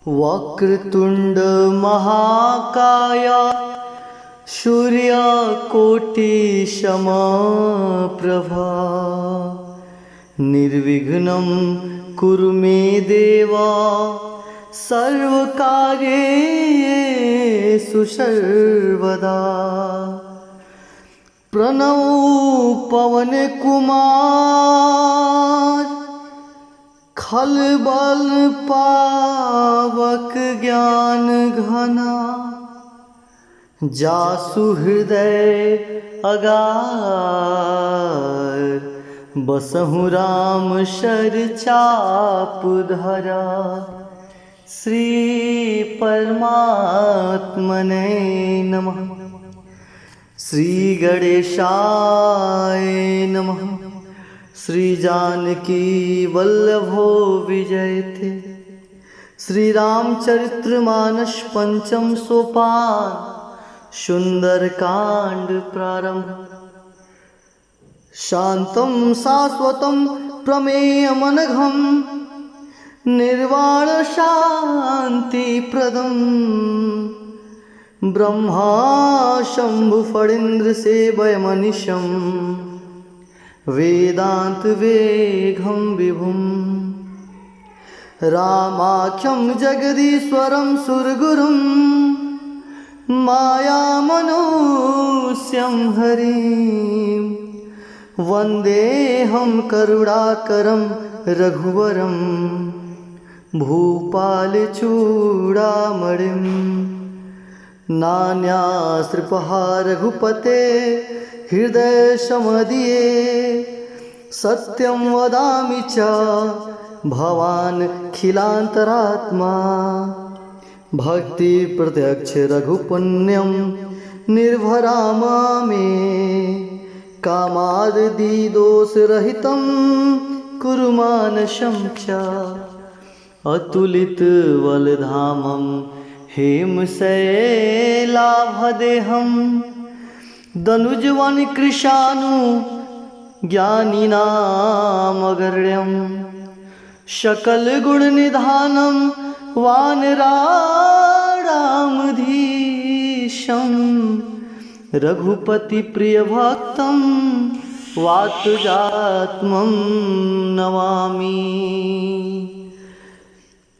वक्रतुंड महाकाय सूर्यकोटि समप्रभा निर्विघ्नं कुरु मे देव सर्वकार्येषु सर्वदा। प्रणव पवन कुमार खलबल पावक ज्ञान घना जासु हृदय अगार बसहु राम शर चाप धरा। श्री परमात्मने नमः। श्री गणेशाय नमः। श्री जानकी वल्लभो विजयते। श्री रामचरितमानस पंचम सोपान सुंदरकांड प्रारंभ। शांतं शाश्वतं प्रमेयमनघं निर्वाण शांति प्रदं ब्रह्मा शंभु फणीन्द्र सेवयमनिशं वेदांत वेगं विभुं। रामाख्यं जगदीश्वरं सुरगुरुं मायामनुष्यं हरिं वन्देऽहं करुणाकरं रघुवरं भूपालचूडामणिं। नान्यास्त्रिपहा रघुपते हृदयसमदीये सत्यं वदामि च भवान् खिलान्तरात्मा। भक्ति प्रत्यक्ष रघुपुण्यं निर्भरामा मे कामादि दोषरहितं कुरु मानसं च। अतुलित बलधामं हेमशैलाभदेहं दनुजवन कृशानु ज्ञानिनामगर्यं सकल गुण निधानं वानराणामधीशं रघुपति प्रिय भक्तं वातजात्मं नमामि।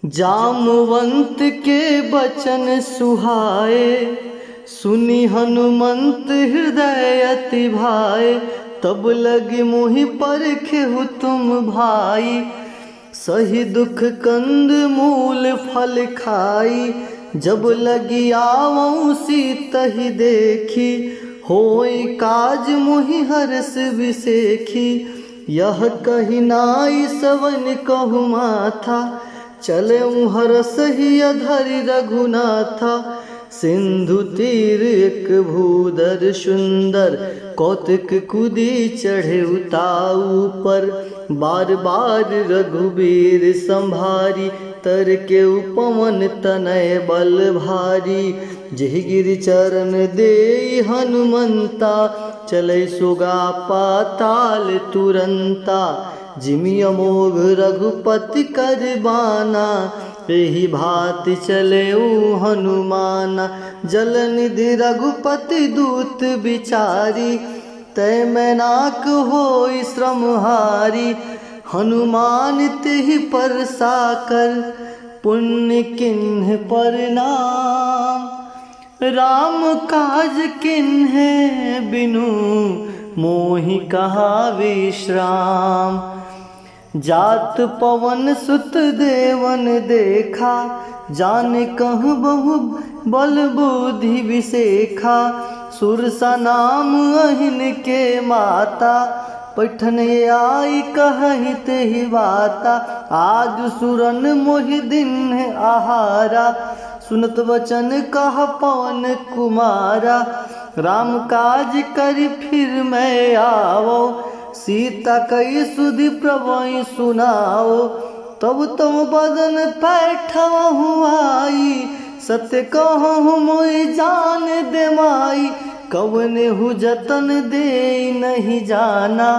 जामवंत के बचन सुहाए सुनी हनुमंत हृदय अति भाए। तब लगी मोहि परखेहु तुम भाई सही दुख कंद मूल फल खाई। जब लगी आवऊँ सीतहि देखी होई काज मोहि हरस विसेखी। यह कही नाई सवन कहु माथा चलऊँ हरस ही अधरि रघुनाथा। सिंधु तीर एक भूधर सुंदर कौतुक कुदी चढ़े उताऊ पर। बार बार रघुबीर संभारी तर के उपवन तनय बल भारी। जेहि गिरि चरण देई हनुमंता चले सुगा पाताल तुरंता। जिमि अमोघ रघुपति कर बाना एहि भांति चलेऊ हनुमाना। जलनिधि रघुपति दूत बिचारी तै मैनाक होई श्रमहारी। हनुमान तेहि परसाकर पुण्य किन्ह परनाम। राम काज किन्हे बिनु मोहि कहा विश्राम। जात पवन सुत देवन देखा जान कहु बहु बल बुद्धि विसेखा। सुरसा नाम अहिन के माता पैठन आई कहहि तेहि बाता। आज सुरन मोहि दिन आहारा सुनत वचन कह पवन कुमारा। राम काज करि फिर मैं आवो सीता कई सुधि प्रभु सुनाओ। तब तुम बदन पैठवहु आई सत्य कहूँ मोहि जान दे माई। कवने हु जतन दे नहीं जाना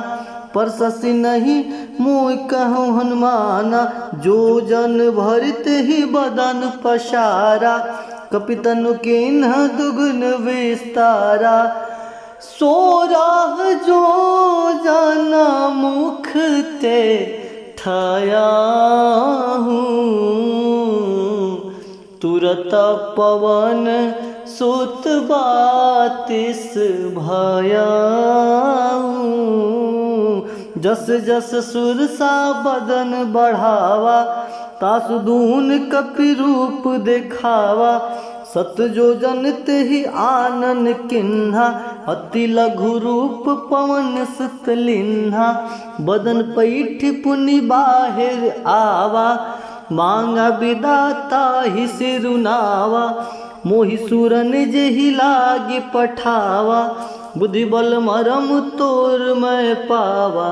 पर ससी नहीं मोय कहूँ हनुमाना, जो जन भरते ही बदन पसारा, कपितनु किन्ह दुगुन विस्तारा, सोराह जो जाना मुख ते ठाया हूँ, तुरत पवन सुत बातिस भया हूँ। जस जस सुरसा बदन बढ़ावा, तासु दून कपि रूप देखावा, सत जो जन तेहि आनन किन्हा, अति लघु रूप पवन सुत लिन्हा, बदन पैठ पुनि बाहिर आवा, मांगा विदाता ही सिरुनावा, मोहि सुरन जेहि लागे पठावा, बुद्धि बल मरम तोर मैं पावा,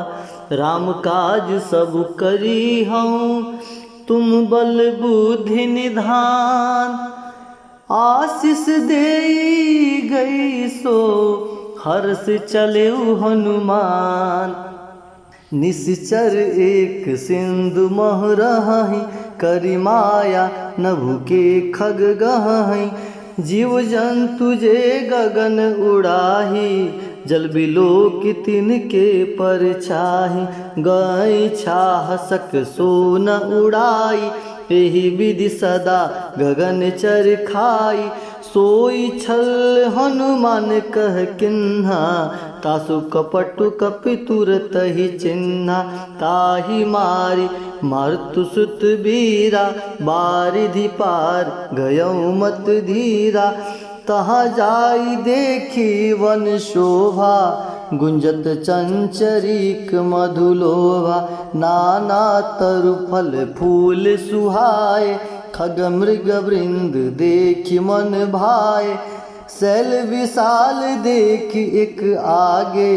राम काज सब करी हूँ तुम बल बुद्धि निधान, आशीष दे गई सो हर्ष चले हनुमान, निश्चर एक सिंधु मह रही, करी माया नभु के खग गहहीं, जीव जंतु जे गगन उड़ाही, जल बिलो की तिनके पर छाही, गई छाह सक सो न उड़ाई, एहि विधि सदा गगन चर खाई, सोई छल हनुमान कह किन्हा, तासु कपटु कपि तुरत ही चिन्हा, ताहि मारी मारतु सुत बीरा, बारिधि पार गयौ मत धीरा, तहाँ जाई देखी वन शोभा, गुंजत चंचरीक मधुलोभा, नाना तरु फल फूल सुहाए, खग मृग वृंद देखि मन भाए, शैल विशाल देखि एक आगे,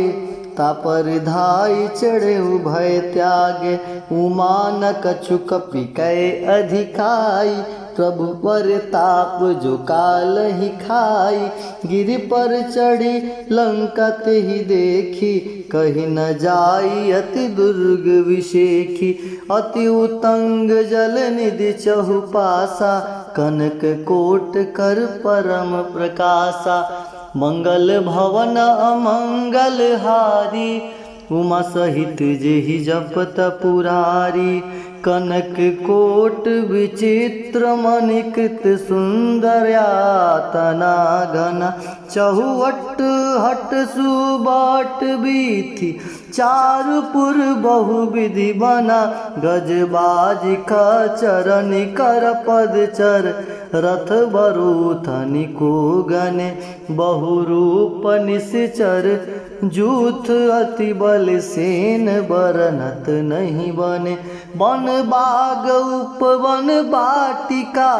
तापर धाई चढ़े भय त्यागे, उमा न कछु कपि कै अधिकाई, प्रभु पर ताप जो काल ही खाई, गिरि पर चढ़ी लंका ते ही देखी, कहीं न जाई अति दुर्ग विशेखी, अति उतंग जल निधि चहुपासा, कनक कोट कर परम प्रकाशा, मंगल भवन अमंगल हारी, उमा सहित जेहि जपत पुरारी, कनक कोट विचित्र मणिकृत सुंदर्यातना घना, चहुवट हट सुबाट बीथी, चारुपुर बहुविधि बना, गजबाज खचर निकर पद चर, रथ बरूथनि को गने, बहुरूप निश्चर, जूथ अति बल सेन बरनत नहीं बने, वन बाग उपवन बाटिका,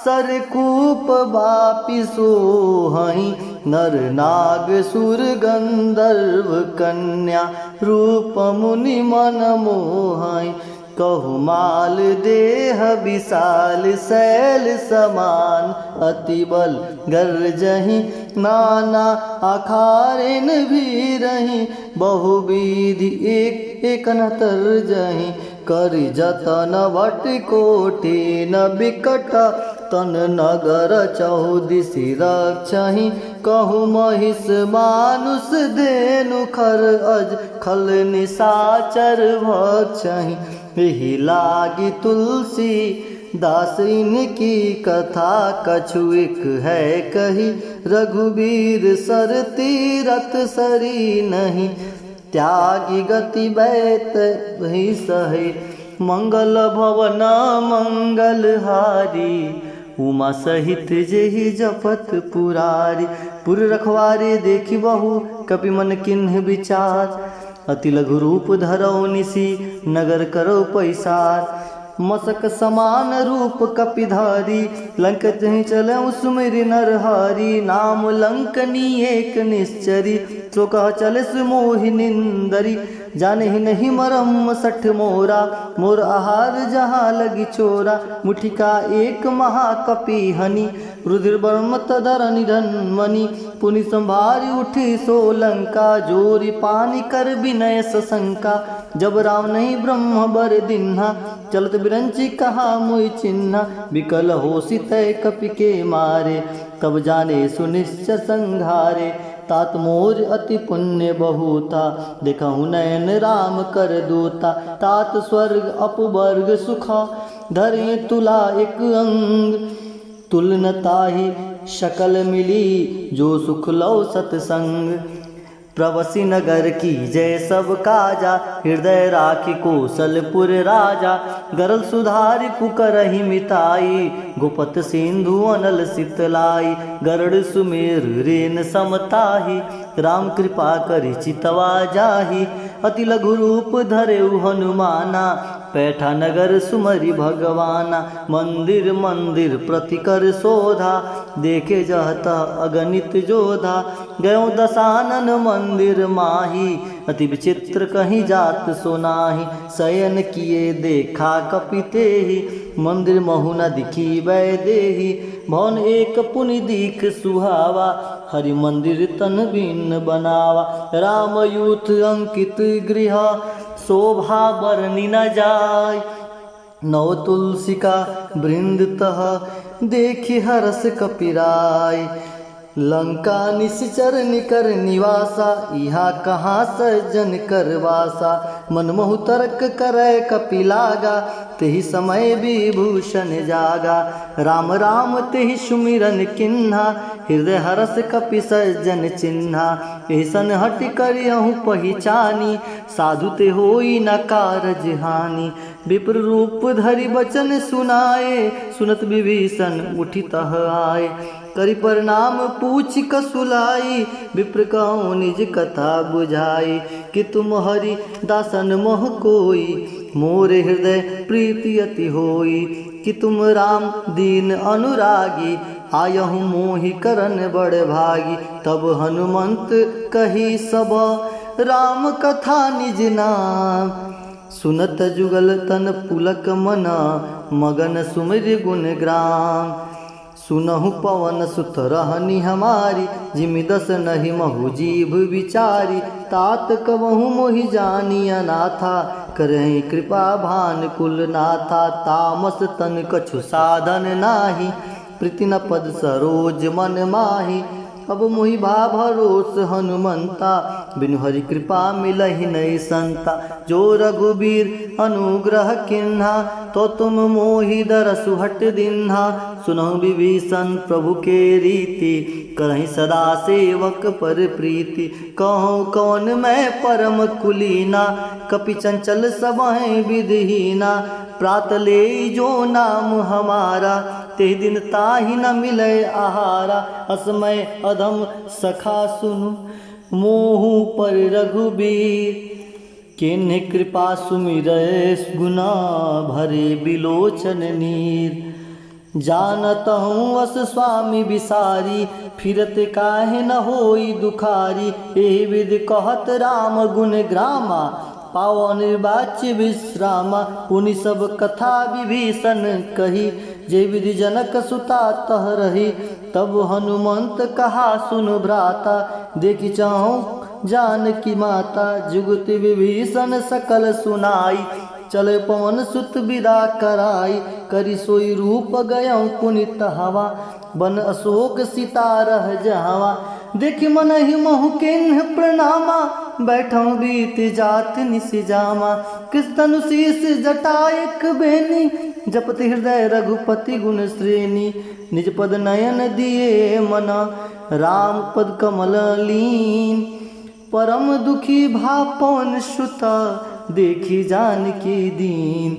सरकूप बापि सोहहीं, नर नाग सुर गंधर्व कन्या, रूप मुनि मन मोहहीं, कहु माल देह विशाल शैल समान, अति बल गर्जहि नाना अखारेन भी रही, बहुविधि एक न तरजहि, कर जतन भट कोटि न बिकट, तन नगर चौदिसि रक्षहि, कहु महिष मानुष धेनु खर अज, खल निशाचर भक्षहि, एहि लागी तुलसी दास इनकी कथा, कछु एक है कही, रघुबीर सर तीरथ सरी नहीं, त्यागी गति बैत ही सहे, मंगल भवन मंगल हारी, उमा सहित जेहि जपत पुरारी, पुर रखवारे देखि बहु कपि मन किन्ह विचार, अति लघु रूप धरौ निसी नगर करो पैसार, मसक समान रूप कपिधारी, लंक जहीं चलऊँ सुमिरि नरहारी, नाम लंकनी एक निश्चरी, सो कह चले सुमोहि निंदरी, जाने ही नहीं मरम सठ मोरा, मोर आहार जहाँ लगी चोरा, मुठिका एक महाकपि हनि, रुधिर बर्म तदर निधन मणि, पुनि संभारी उठी सो लंका, जोरी पानी कर विनय सशंका, जब राम नहीं ब्रह्म बर दिन्हा, चलत बिरंची कहा मुई चिन्हा, विकल हो सितय कपि के मारे, तब जाने सुनिश्चय संघारे। तात मोर अति पुण्य बहुता, देखहु नयन राम कर दूता, तात स्वर्ग अपवर्ग सुखा, धरे तुला एक अंग, तुलनताहि शकल मिली, जो सुख लो सतसंग। प्रवसी नगर की जय सब काजा, हृदय राखी कौशलपुर राजा, गरल सुधारि कुकरहि मिताई, गुपत सिंधु अनल सितलाई, गरुड़ सुमेर रेन समताही, राम कृपा करि चितवा जाही, अति लघु रूप धरेउ हनुमाना, पैठा नगर सुमरि भगवाना। मंदिर मंदिर प्रतिकर शोधा, देखे जहता अगणित जोधा, गयो दशानन मंदिर माही, अति विचित्र कहीं जात सोनाही, शयन किए देखा कपितेहि, मंदिर महु न दिखी वैदेही, भवन एक पुनि दीख सुहावा, हरि मंदिर तन भिन्न बनावा, राम यूथ अंकित गृह, शोभा बरनी न जाय, नव तुलसी का वृंद तह, देखि हरस कपिराय, लंका निश्चर निकर निवासा, इहा कहाँ सज्जन करवासा, मनमोहु तर्क करे कपिलागा, तेहि समय विभूषण जागा, राम राम तेहि सुमिरन किन्हा, हृदय हरस कपि सज्जन चिन्हा, एसन हटि करियहु पहिचानी, साधु ते होई न कारज हानि, विप्र रूप धरि बचन सुनाए, सुनत विभीषण उठि तह आए, करि प्रणाम पूछ कसुलाई, विप्र कहूँ निज कथा बुझाई, कि तुम हरि दासन मोह कोई, मोरे हृदय प्रीति अति होई, कि तुम राम दीन अनुरागी, आयहु मोहि करन बड़ भागी, तब हनुमंत कही सब, राम कथा निज नाम, सुनत जुगल तन पुलक मना, मगन सुमिर गुण ग्राम, सुनहु पवन सुत रहनी हमारी, जिमि दस नहीं महु जीभ विचारी, तात कबहु मोहि जानी अनाथा, करहि कृपा भान कुल नाथा, तामस तन कछु साधन नाही, प्रीति न पद सरोज मन माही, अब मोहि भा भरोस हनुमंता, बिनु हरि कृपा मिलहि नहीं संता, जो रघुबीर अनुग्रह किन्हा, तो तुम मोहि दरसु हट दिन्हा, सुनहु विभीषण प्रभु के रीति, करहि सदा सेवक पर प्रीति, कहूँ कौन मैं परम कुलीना, कपि चंचल सबहि विधिहीना, प्रात ले जो नाम हमारा, ते दिन ताहि न मिले आहारा, असमय अधम सखा सुनु, मोहु पर रघुबीर, किन्हि कृपा सुमिरै गुना, भरे बिलोचन नीर, जानत हूँ अस स्वामी बिसारी, फिरत काहे न होई दुखारी, एहि विधि कहत राम गुण ग्रामा, पाओ निर्वाच्य विश्रामा, पुनि सब कथा विभीषण कही, जे विधि जनक सुता तह रही, तब हनुमंत कहा सुन भ्राता, देखि चाहूँ जानकी माता, जुगति विभीषण सकल सुनाई, चले पवन सुत विदा कराई, करि सोई रूप गयऊँ पुनित हवा, बन अशोक सीता रह जहवा, देखि मनहि महु किन्ह प्रणामा, बैठऊँ बीत जात निस जामा, कृष्ण शीस जटायक बेनी, जपति हृदय रघुपति गुण श्रेणी, निज पद नयन दिए मना, राम पद कमल लीन, परम दुखी भा पवन सुता, देखी जानकी दीन,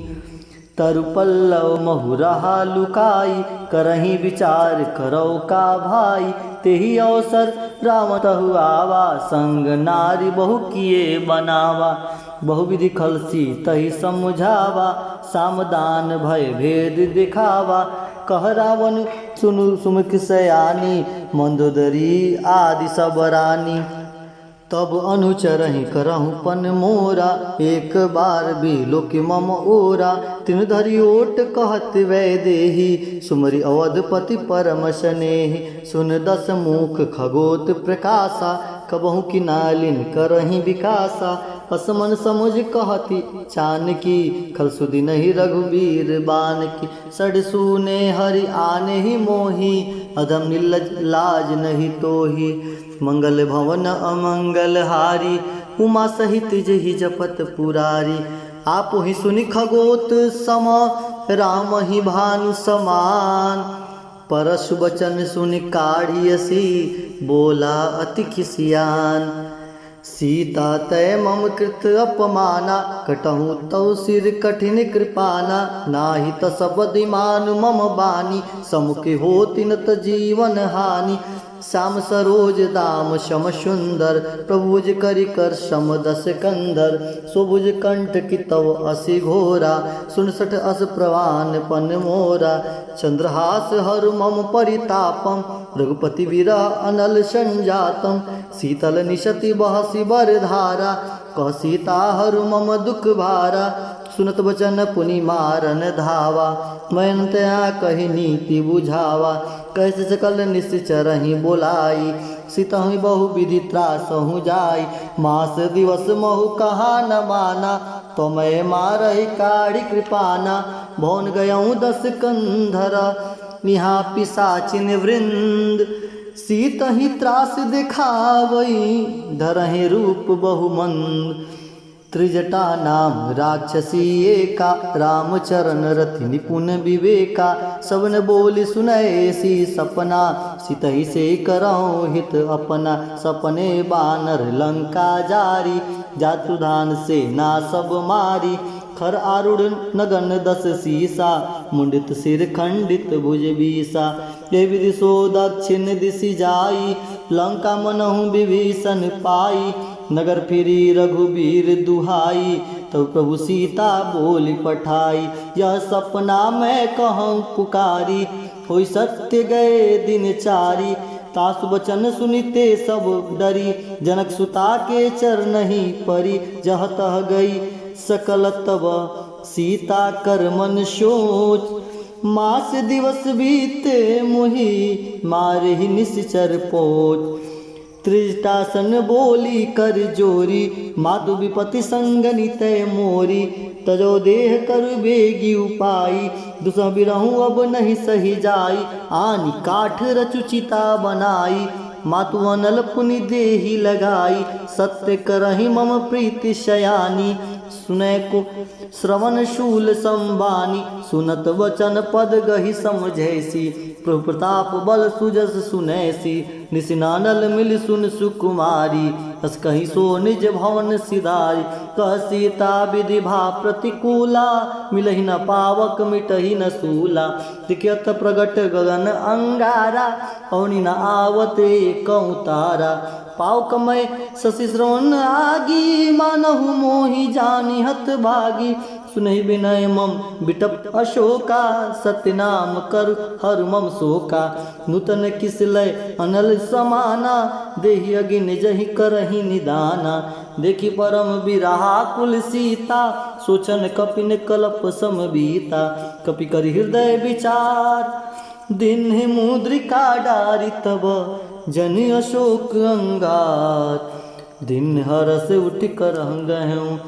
तरु पल्लव महु रहा लुकाई, करही विचार करो का भाई, तेहि अवसर राम तहु आवा, संग नारी बहु किए बनावा, बहुविधि खलसी तहि समझावा, सामदान भय भेद दिखावा, कह रावण सुनु सुमुख सयानी, मंदोदरी आदि सब रानी, तब अनुचरहि करहु पन मोरा, एक बार बिलोक मम ओरा, तिन धरि ओट कहत वैदेही, सुमरि अवधपति परम स्नेही, सुन दस मुख खगोत प्रकाशा, कबहु किनालिन करहि विकासा, असमन समुझ कहती जानकी, खल सुधि नहीं रघुबीर बान की। सड़ सूने हरि आने ही मोही, अधम निर्लज लाज नहीं तोही। मंगल भवन अमंगल हारी, उमा सहित जहि जपत पुरारी। आप ही सुनि खगोत सम, राम ही भानु समान। परशु बचन सुनि काढ़ियसी, बोला अति खिसियान। सीता तय मम कृत अपमाना, कटहु तव सिर कठिन कृपाना। नाही त सबदि मानु मम बानी, समुखि होति न त जीवन हानि। श्याम सरोज दाम शम सुंदर, प्रभुज करि कर शम दस कंधर। सुभुज कंठ की तव असि घोरा, 67 अस प्रवान पन मोरा। चंद्रहास हरु मम परितापम, रघुपति विरह अनल संजातम। शीतल निशति बहसि बर धारा, कह सीता हरु मम दुख भारा। सुनत बचन पुनि मारन धावा, मैं तया कही नीति बुझावा। कैसे सकल निश्चरहि बोलाई, सीतहि बहु विधि त्रासहु जाई। मास दिवस महु कहा न माना, तो मैं मारहि काढ़ी कृपाना। भौन गयऊँ 10 कंधर, यहाँ पिशाचिन वृंद। सीतहि त्रास दिखावई, धरहि रूप बहुमंद। त्रिजटा नाम राक्षसी एका, रामचरण रति निपुण विवेका। सबन बोली सुनैसी सपना, सितहि से करऊँ हित अपना। सपने बानर लंका जारी, जातुधान से ना सब मारी। खर आरूढ़ नगन 10 सीसा, मुंडित सिर खंडित भुज बीसा। ये विधि सो दक्षिण दिशि जाई, लंका मनहु विभीषण पाई। नगर फिरी रघुबीर दुहाई, तब प्रभु सीता बोली पठाई। यह सपना मैं कहूँ पुकारी, होई सत्य गए दिन चारी। तासु बचन सुनिते सब डरी, जनक सुता के चरनहि परी। जह तह गई सकल तब सीता कर मन सोच। मास दिवस बीते मुहि, मारहि निश्चर पोच। त्रिजटासन बोली कर जोरी, मातु विपति संगनि तय मोरी। तजो देह कर बेगी उपाई, दुसह बिरहूँ अब नहीं सही जाई। आनी काठ रचु चिता बनाई, मातु अनल पुनि देहि लगाई। सत्य करहि मम प्रीति शयानी, सुनै को श्रवण शूल संबानी। सुनत वचन पद गहि समझैसी, प्रभु प्रताप बल सुजस सुनैसी। निसिनानल मिल सुन सुकुमारी, अस कहि सो निज भवन सिधारी। कह सीता विधि भा प्रतिकूला, मिलहि न पावक मिटहि न सूला। दिखयत प्रगट गगन अंगारा, औनि न आवते कहूँ तारा। पाव कमय शशि श्रवण आगी, मानहु मोहि जानि हत भागी। सुनहि विनय मम बिटप अशोका, सत्य नाम कर हर मम शोका। नूतन किसलय अनल समाना, देहि अगिन जहि करहि निदाना। देखि परम बिरहा कुल सीता, सोचन कपिन कलप सम बीता। कपि कर हृदय विचार, दिन मुद्रिका डारी। तब जन अशोक अंगार, दिन हरस उठ कर गहूँ।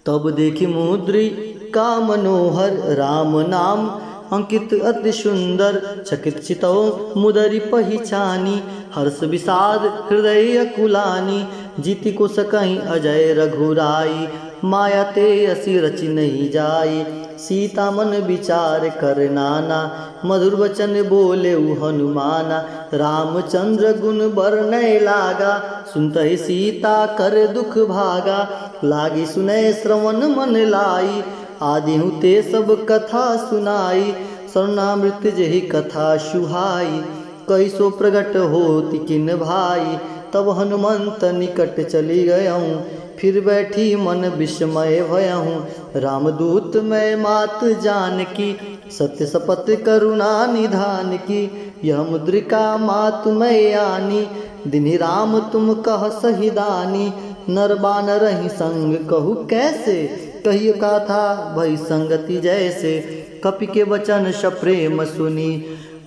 तब देखि मुद्रिका मनोहर, राम नाम अंकित अति सुंदर। चकित चितौ मुदरि पहिचानी, हर्ष विषाद हृदय अकुलानी। जीति को सकहीं अजय रघुराई, माया ते असी रचि नहीं जाई। सीता मन विचार कर नाना, मधुर वचन बोले हनुमाना। रामचंद्र गुण बरनय लागा, सुनतहि सीता कर दुख भागा। लागी सुनय श्रवण मन लाई, आदि ते सब कथा सुनाई। स्वर्णामृत जहि कथा सुहाई, कैसो प्रगट होति किन भाई। तब हनुमंत निकट चली गयऊँ, फिर बैठी मन विस्मय भयहूँ। रामदूत मैं मात जानकी, सत्य शपथ करुणा निधान की। यह मुद्रिका मातु मैं आनी, दिनि राम तुम कह सही दानी। नर बानर ही संग कहू कैसे, कहियो कथा भई संगति जैसे। कपि के वचन सप्रेम सुनी,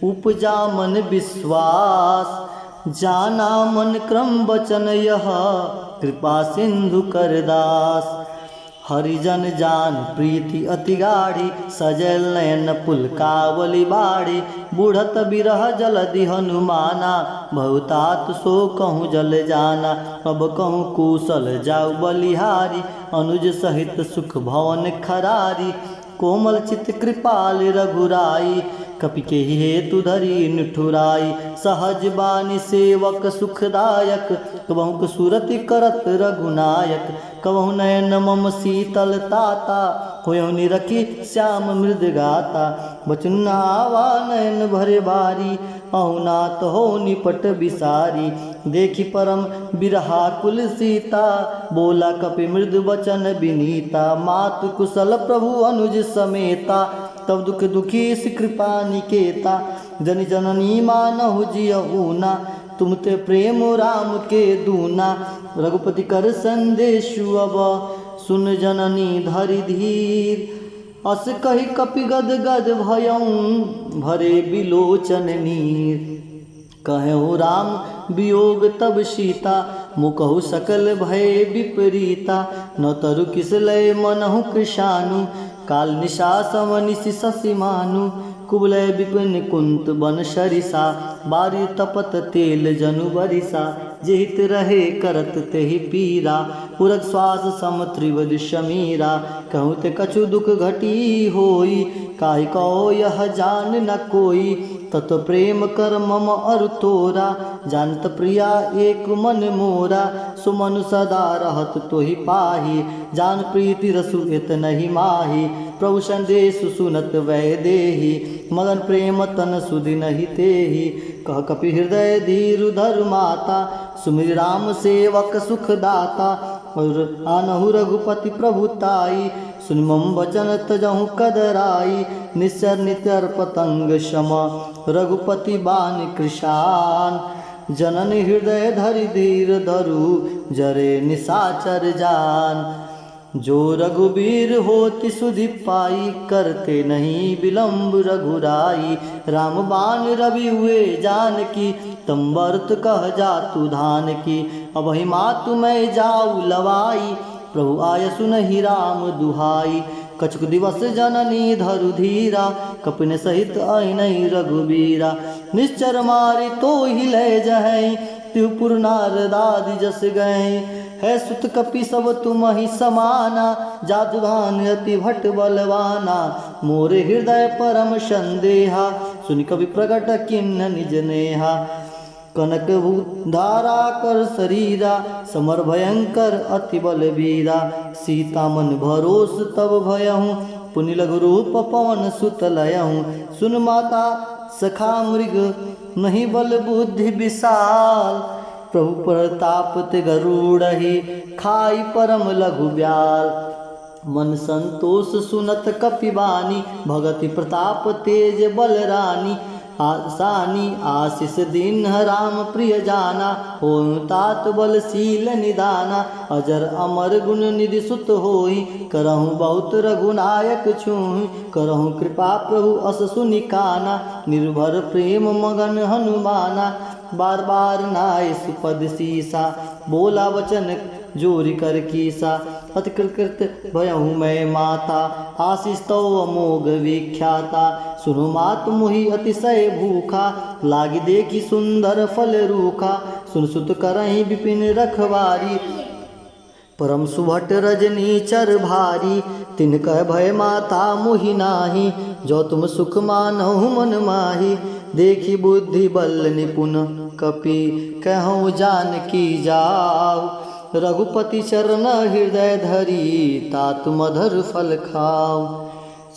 उपजा मन विश्वास। जाना मन क्रम वचन यह, कृपा सिंधु करदास। हरिजन जान प्रीति अति गाढ़ी, सजल नयन पुलकावली बाड़ी। बूढ़त बिरह जलधि हनुमाना, बहुतात सो कहूँ जल जाना। अब कहूँ कुशल जाऊ बलिहारी, अनुज सहित सुख भवन खरारी। कोमल चित कृपाल रघुराई, कपि के हेतु धरी निठुराई। सहज बानी सेवक सुखदायक, कबहुँ सुरति करत रघुनायक। कबहु नयन मम शीतल ताता, होयहु निरखी श्याम मृद गाता। बचन आवा नयन भरे बारी, अहुनाथ हो निपट बिसारी। देखी परम बिरहा कुल सीता, बोला कपि मृदु बचन विनीता। मातु कुशल प्रभु अनुज समेता, तब दुख दुखी सि कृपा निकेता। जन जननी मानहु जियहु ना, तुम ते प्रेम राम के दूना। रघुपति कर संदेशु अब, सुन जननी धरि धीर। अस कहि कपि गद गद भयऊँ, भरे बिलोचन नीर। कहु राम वियोग तब सीता, मुकहु सकल भय विपरीता। न तरु किस लय मनहु कृशानु, काल निशा समनिशि शशि मानु। कुबलय विपिन कुंत बन सरिसा, बारी तपत तेल जनु बरिसा। जेहित रहे करत तेहि पीरा, पुरख श्वास सम त्रिवद शमीरा। कहूँ ते कछु दुख घटी होई, काहि कहो यह जान न कोई। तत्व प्रेम कर मम अरु तोरा, जानत प्रिया एक मन मोरा। सुमन सदा रहत तोहि पाही, जान प्रीति रसु इत नहीं माही। प्रभु संदेश सुनत वै देही, मगन प्रेम तन सुधि नहीं तेही। कह कपि हृदय धीरु धर माता, सुमिर राम सेवक सुख दाता। और आनहु रघुपति प्रभुताई, सुन मम वचन तजहु कदराई। निश्चर नितर पतंग शम, रघुपति बान कृशान। जनन हृदय धरि धीर धरु, जरे निशाचर जान। जो रघुबीर होति सुधि पाई, करते नहीं विलम्ब रघुराई। राम बाण रवि हुए जानकी, तम बरत कह जातु धान की। अबहि मातु मैं जाऊ लवाई, प्रभु आय सुनहि राम दुहाई। कछुक दिवस जननी धरु धीरा, कपिन सहित अहिनहि रघुबीरा। निश्चर मारि तो ही लय जहै, त्रिपुर नारदादि जस गए। है सुत कपि सब तुम ही समाना, जातुधान अति भट बलवाना। मोरे हृदय परम संदेहा, सुनि कवि प्रगट किन्न निज नेहा। कनक धारा कर शरीरा, समर भयंकर अति बलबीरा। सीता मन भरोस तब भयहूँ, पुनि लघु रूप पवन सुत लयहूँ। सुन माता सखा मृग नहीं बल बुद्धि विशाल, प्रभु प्रताप ते गरुड़हि, खाई परम लघु ब्याल। मन संतोष सुनत कपिबानी, भगति प्रताप तेज बल रानी। आसानी आशीष दीन राम प्रिय जाना, होयु तात बलशील निदाना। अजर अमर गुण निधि सुत होई, करहु बहुत रघुनायक छूहि। करहु कृपा प्रभु अस सुनि काना, निर्भर प्रेम मगन हनुमाना। बार बार नाय सुपद सीसा, बोला वचन जोरि कर कीसा। अति कृत भयहु मैं माता, आशीष तो अमोघ विख्याता। सुनु मात मुहि अतिशय भूखा, लागी देखी सुंदर फल रूखा। सुन सुत करहि विपिन रखवारी, परम सुभट रजनी चर भारी। तिनकह भय माता मुहि नाही, जो तुम सुख मानहु मन माही। देखी बुद्धि बल निपुण कपि, कहूँ जानकी जाऊ। रघुपति चरण हृदय धरी, तात मधुर फल खाऊ।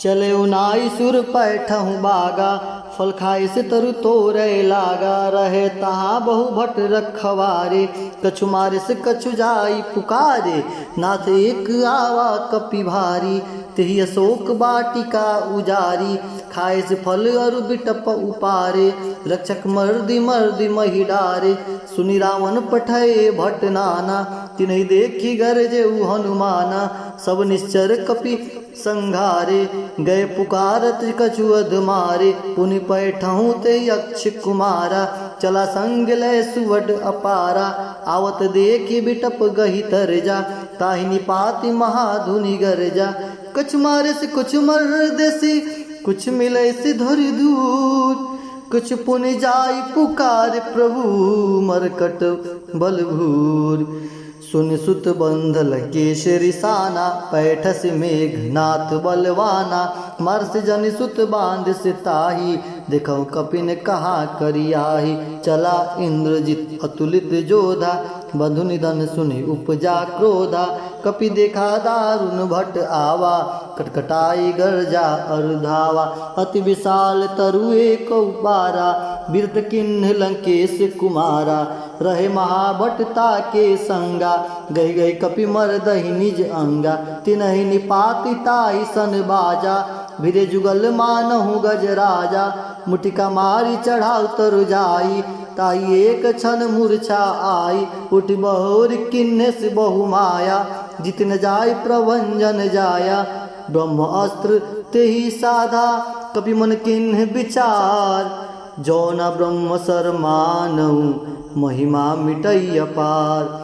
चले उनाई सुर पैठहु बागा, फल खाए से तरु तोरे लागा। रहे तहाँ बहु भट रखवारे, कछु मारे से कछु जाई पुकारे। नाथ एक आवा कपि भारी, तेहि अशोक बाटिका उजारी। खाए से फल अरु बिटप उपारे, रक्षक मर्दि मर्दि महि डारे। सुनि रावण पठय भट नाना, तिन्हि देखी गरजेउ हनुमाना। सब निश्चर कपि संघारे, गए पुकारत कछु अध मारे। पुनि पैठहु ते यक्ष कुमारा, चला संग लय सुवड अपारा आवत देखी बिटप गही तर जा ताहि निपाति महाधुनि गरजा कुछ मारे से कुछ मर देसी कुछ मिले से धरि दूर कुछ पुनि जाई पुकार प्रभु मरकट बलभूर सुन सुत बंधल केशरी साना पैठस मेघनाथ बलवाना मर्स जन सुत बांध से ताही देखो कपिन कहाँ करियाही चला इंद्रजित अतुलित जोधा बंधु निधन सुनि उपजा क्रोधा कपि देखा दारुण भट आवा कटकटाई गर्जा अरुधावा अति विशाल तरुए कौबारा बिरत किन्ह लंकेश कुमारा रहे महाभटता के संगा गई गई कपि मर दही निज अंगा तिनहि निपाति ताई सन बाजा भिरे जुगल मानहु गज राजा मुटिका मारी चढ़ाउ तरु जाई ताई एक क्षण मूर्छा आई उठ बहोर किन्ने से बहु माया जितन जाय प्रभंजन जाया ब्रह्म अस्त्र तेहि साधा कपि मन किन्ह विचार जो न ब्रह्म सर मानऊ महिमा मिटई अपार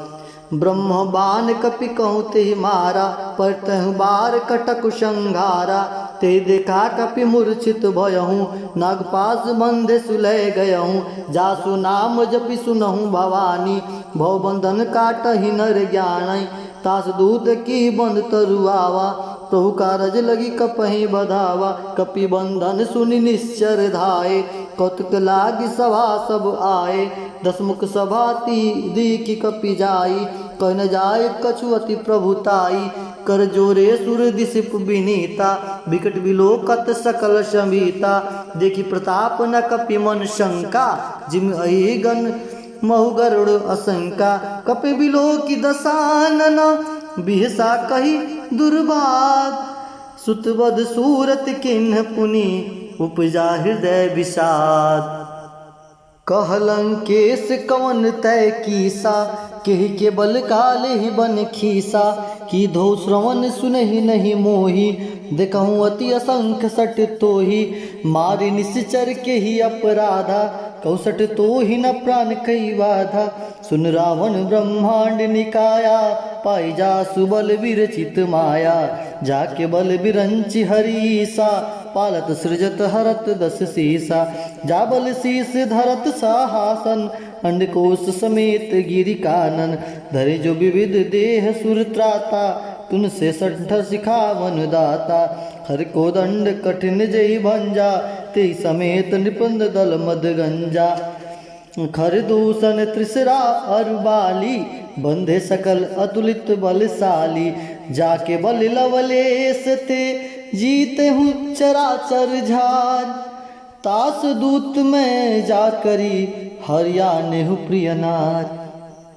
ब्रह्म बान कपि कहूँ ते मारा पर तहु बार कटक संघारा ते देखा कपि मूर्छित भयहूँ नागपास बंधे सुलह गयहूँ जासु नाम जपि सुनहूँ भवानी भव बंधन काटहि नर ज्ञान तास दूत की बंद तरुआवा प्रभु कारज लगी कपहि बधावा कपि बंधन सुनि निश्चर धाये कौतुक लागी सभा सब आए दसमुख सभा दी की कपि जाई कह न जाए कछु अति प्रभुताई कर जोरे सुर दिशिप विनीता विकट विलोकत सकल शमीता देखी प्रताप न कपि मन शंका जिम अहि गण महु गरुड़ असंका कपि बिलो की दसानन बिहसा कही दुर्भाग सुतवद सूरत किन्ह पुनि उपजा हृदय विषाद कहलंकेश कवन तय कीसा केहि के बल काले ही बन खीसा की धो श्रवण सुनहि नहीं मोही देखहूँ अति असंख्य सट तोही मारि निश्चर के ही अपराधा कौसट तो ही न प्राण कई बाधा सुन रावण ब्रह्मांड निकाया पाई जा सुबल विरचित माया जाके बल बिरंचि हरीसा पालत सृजत हरत दस सीसा जाबल शीस धरत साहासन अंडकोश समेत गिरि कानन धरे जो विविध देह सुर त्राता तुन से सठ सिखावन दाता हर को दंड कठिन जय भंजा ते समेत निपंद दल मद गंजा खर दूषण त्रिसरा अरुबाली बंधे सकल अतुलित बलशाली जाके बल लवलेश ते जीते हूँ चराचर झार तास दूत में जाकरी हरियाणे हूँ प्रियनार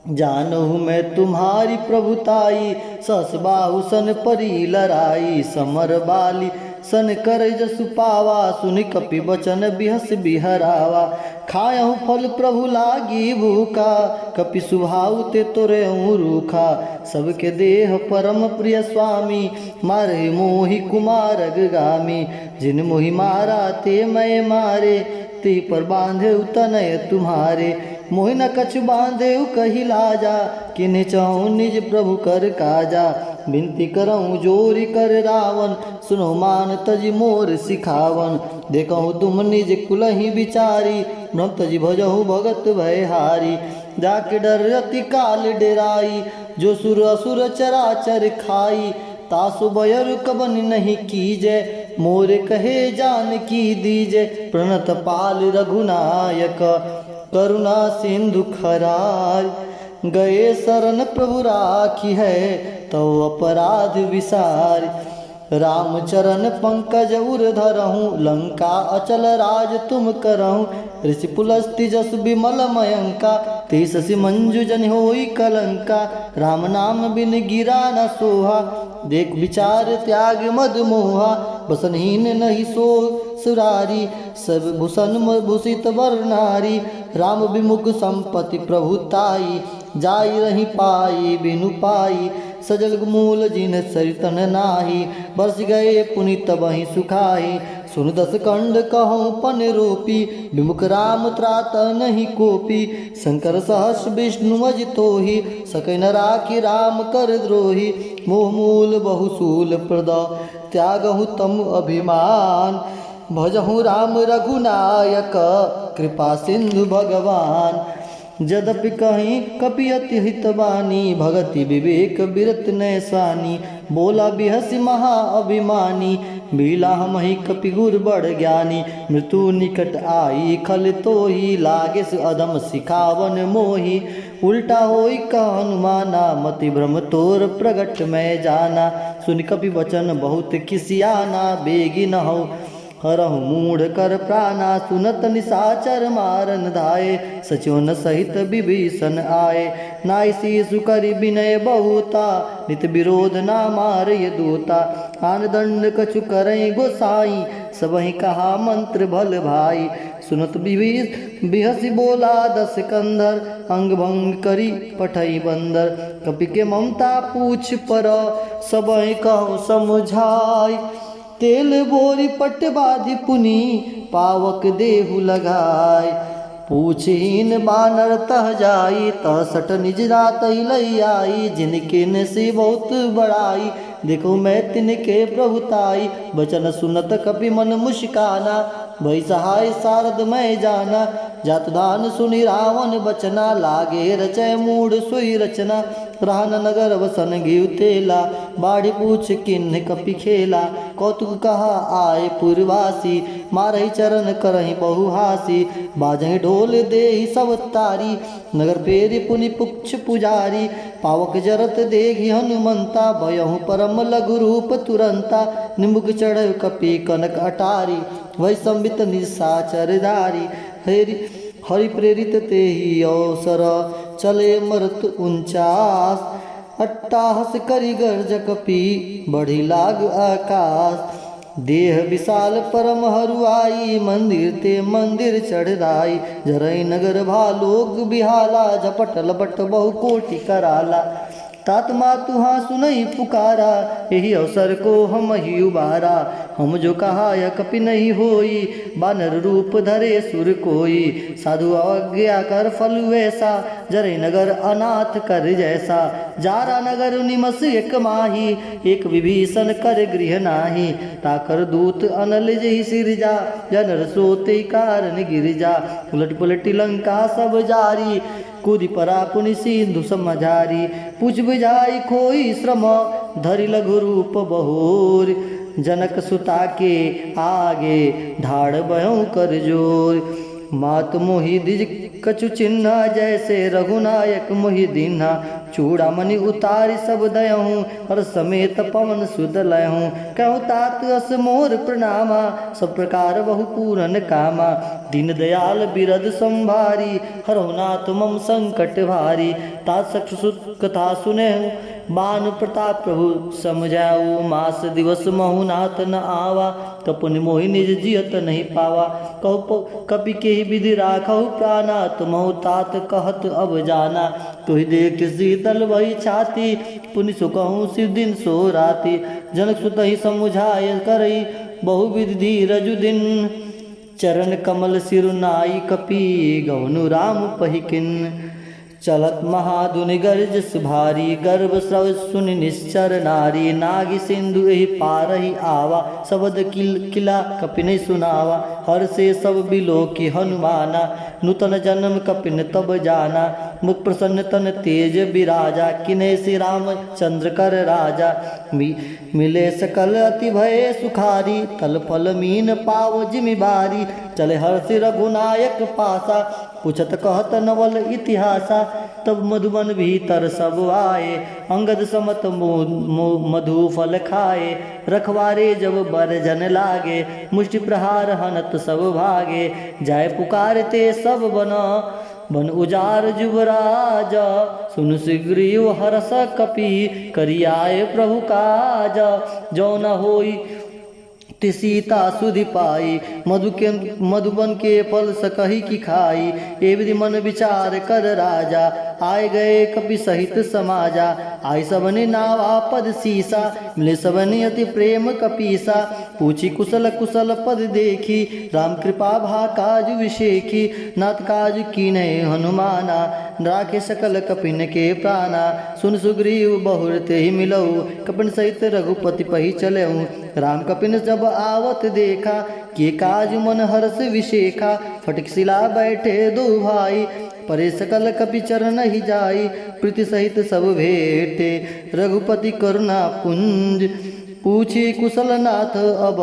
जानहु मैं तुम्हारी प्रभुताई सस बाहु सन परी लड़ाई समर बाली सन कर जसु पावा सुनि कपि बचन बिहस बिहरावा खायहु फल प्रभु लागी भूखा कपि सुभाउ ते तोरे रूखा सबके देह परम प्रिय स्वामी मारे मोहि कुमारग गामी जिन मोहि मारा ते मैं मारे ते पर बांधे तनय तुम्हारे मोहि न कछु बांधे कही लाजा किन्हे चाहूँ निज प्रभु कर काजा विनती करऊँ जोरी कर रावण सुनो मान तज मोर सिखावन देखूँ तुम निज कुलहि विचारी ब्रह्म तज भजहु भगत भयहारी जाके डर अति काल डेराई जो सुर असुर चराचर खाई तासु बयर कबन नहीं कीजे मोरे कहे जान की दीजे प्रणत पाल रघुनायक करुणा सिंधु खरार गए शरण प्रभु राखी है तो अपराध विसार रामचरण पंकज उर धरहूँ लंका अचल राज तुम करहूँ ऋषि पुलस्ति जस विमल मयंका ते शशि मंजु जन होई कलंका राम नाम बिन गिरा न सोहा देख विचार त्याग मद मोहा बसनहीन नहीं सो सुरारी सब भूषण भूषित वर नारी राम विमुख संपत्ति प्रभुताई जाई रही पाई बिनु पाई सजल मूल जिन सरितन नाही बरस गए पुनित बही सुखाई सुन दस कंड कहूँ पन रूपी, विमुख राम त्रात नहीं कोपी। शंकर सहस विष्णु अजितोहि, सकै न राखी राम कर द्रोही। मोह मूल बहुसूल प्रद, त्यागहु तम अभिमान। भजहु राम रघुनायक, कृपा सिंधु भगवान। यद्यपि कहीं कपि अति हितवानी, भगति विवेक बिरत नैसानी। बोला बिहसी महा अभिमानी, मिला हमहि कपि गुर बड़ ज्ञानी। मृत्यु निकट आई खल तोहि, लागे से अधम सिखावन मोहि। उल्टा होई का हनुमाना, मति भ्रम तोर प्रगट में जाना। सुन कपि वचन बहुत खिसियाना, बेगी न हो हरहु मूढ़ कर प्राणा। सुनत निशाचर मारन धाये, सचिवन सहित विभीषण आए। नाई शीशु करि विनय बहुता, नित विरोध ना मार ये दूता। आन दंड कछु करई गोसाई, सबहि कहा मंत्र भल भाई। सुनत बिहसी बोला दस कंधर, अंग भंग करी पठई बंदर। कपि के ममता पूछ पर, सबहि कहु समझाई। तेल बोरी पट बाधि पुनि, पावक देहु लगाय। पूछहीन बानर तह जाई, तह सट निज रात लई आई। जिनके न से बहुत बड़ाई, देखो मैं तिनके प्रभुताई। बचन सुनत कपि मन मुस्काना, भई सहाय सारद मैं जाना। जात दान सुनि रावण बचना, लागे रचय मूढ़ सोई रचना। रान नगर वसन घिउ तेला, बाढ़ी पूछ किन्ह कपि खेला। कौतुक कहा आए पुरवासी, मारहि चरण करहि बहुहासी। बाजहि ढोल देहि सब तारी, नगर फेरि पुनि पुक्ष पुजारी। पावक जरत देखि हनुमंता, भयहु परम लघु रूप तुरंता। निमुख चढ़ कपि कनक अटारी, वै संबित निशाचर धारी। हरि प्रेरित तेहि अवसर, चले मरत 49। अट्टाहस करि गर्ज कपि, बढ़ी लाग आकाश। देह विशाल परम हरुआई, मंदिर ते मंदिर चढ़ाई। जरई नगर भालोक बिहाला, झपट लपट बहु कोटि कराला। तात मातुहा सुनई पुकारा, यही अवसर को हम ही उबारा। हम जो कहा यह कपि नहीं होई, बानर रूप धरे सुर कोई। साधु अवज्ञा कर फल वैसा, जरे नगर अनाथ कर जैसा। जारा नगर निमस एक माही, एक विभीषण कर गृह नाही। ताकर दूत अनल जही सिरजा, जनर सोते कारण गिरजा। उलट पुलट लंका सब जारी, कूदि परा पुनि सिंधु समझारी। पूछ बुझाई खोई श्रम, धरि लघु रूप बहोर। जनक सुता के आगे, ढाड़ बहूं कर जोर। मात मोहि दिज कछु चिन्ह, जैसे रघुनायक मोहि दीन्हा। चूड़ामणि उतारि सब दयहूँ, हर समेत पवन सुत लयहूँ। कहूँ तात अस मोर प्रणामा, सब प्रकार बहु पूरन कामा। दीन दयाल बिरद संभारी, हरहु नाथ मम संकट भारी। तात सख्य कथा सुनेहूँ, बान प्रताप प्रभु समझाऊ। मास दिवस महु नाथ न आवा, तपुनि मोहि निज जियत नहीं पावा। कहु कपि के विधि राखहु प्राणा, तुमहु तात कहत अब जाना। तुहि देख शीतल वही छाती, पुनि सुकहूँ शिव दिन सो राति। जनक सुत ही समुझाय करई, बहुविधि धीरज दिन। चरण कमल सिरुनाई कपि, गौनु राम पहिकिन। चलत महाधुनि गर्जस भारी, गर्भ स्रव सुनि निश्चर नारी। नागी सिंधु एहि पारहि आवा, शबद किला कपि नहीं सुनावा। हर से सब बिलोकी हनुमाना, नूतन जन्म कपिन तब जाना। मुख प्रसन्न तन तेज विराजा, किन्हे श्री राम चंद्र कर राजा। मिले सकल अति भय सुखारी, तल फल मीन पाव जिमि बारी। चले हर्ष रघुनायक पासा, पूछत कहत नवल इतिहासा। तब मधुबन भीतर सब आए, अंगद समत मधु फल खाए। रखवारे जब बरजन लागे, मुष्टि प्रहार हनत सब भागे। जाय पुकारते सब बन उजार जुबराज। सुन शीघ्र हरस कपि, करियाए प्रभु काज। जो न होई ते सीता सुधि पाई, मधुबन के फल सकही की खाई। ए विधि मन विचार कर राजा, आए गए कपि सहित समाजा। आई सबने नावा पद सीसा, मिले सबने अति प्रेम कपीसा। पूछी कुशल कुशल पद देखी, राम कृपा भा काज विशेखी। नाथ काज कीन्हे हनुमाना, राखे सकल कपिन के प्राणा। सुन सुग्रीव बहुर ते ही मिलऊ, कपिन सहित रघुपति पही चलऊ। राम कपिन जब आवत देखा, के काज मन हर्ष विशेखा। फटक शिला बैठे दो भाई, परे सकल कपि चरण ही जाई। प्रीति सहित सब भेटे, रघुपति करुणा पुंज। पूछी कुशल नाथ अब,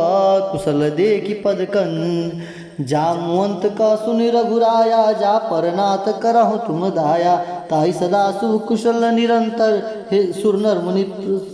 कुशल देखी पद कंज। जामवंत का सुनि रघुराया, जा परनाथ करहु तुम दाया। ताहि सदा सुकुशल निरंतर, हे सुर नर मुनि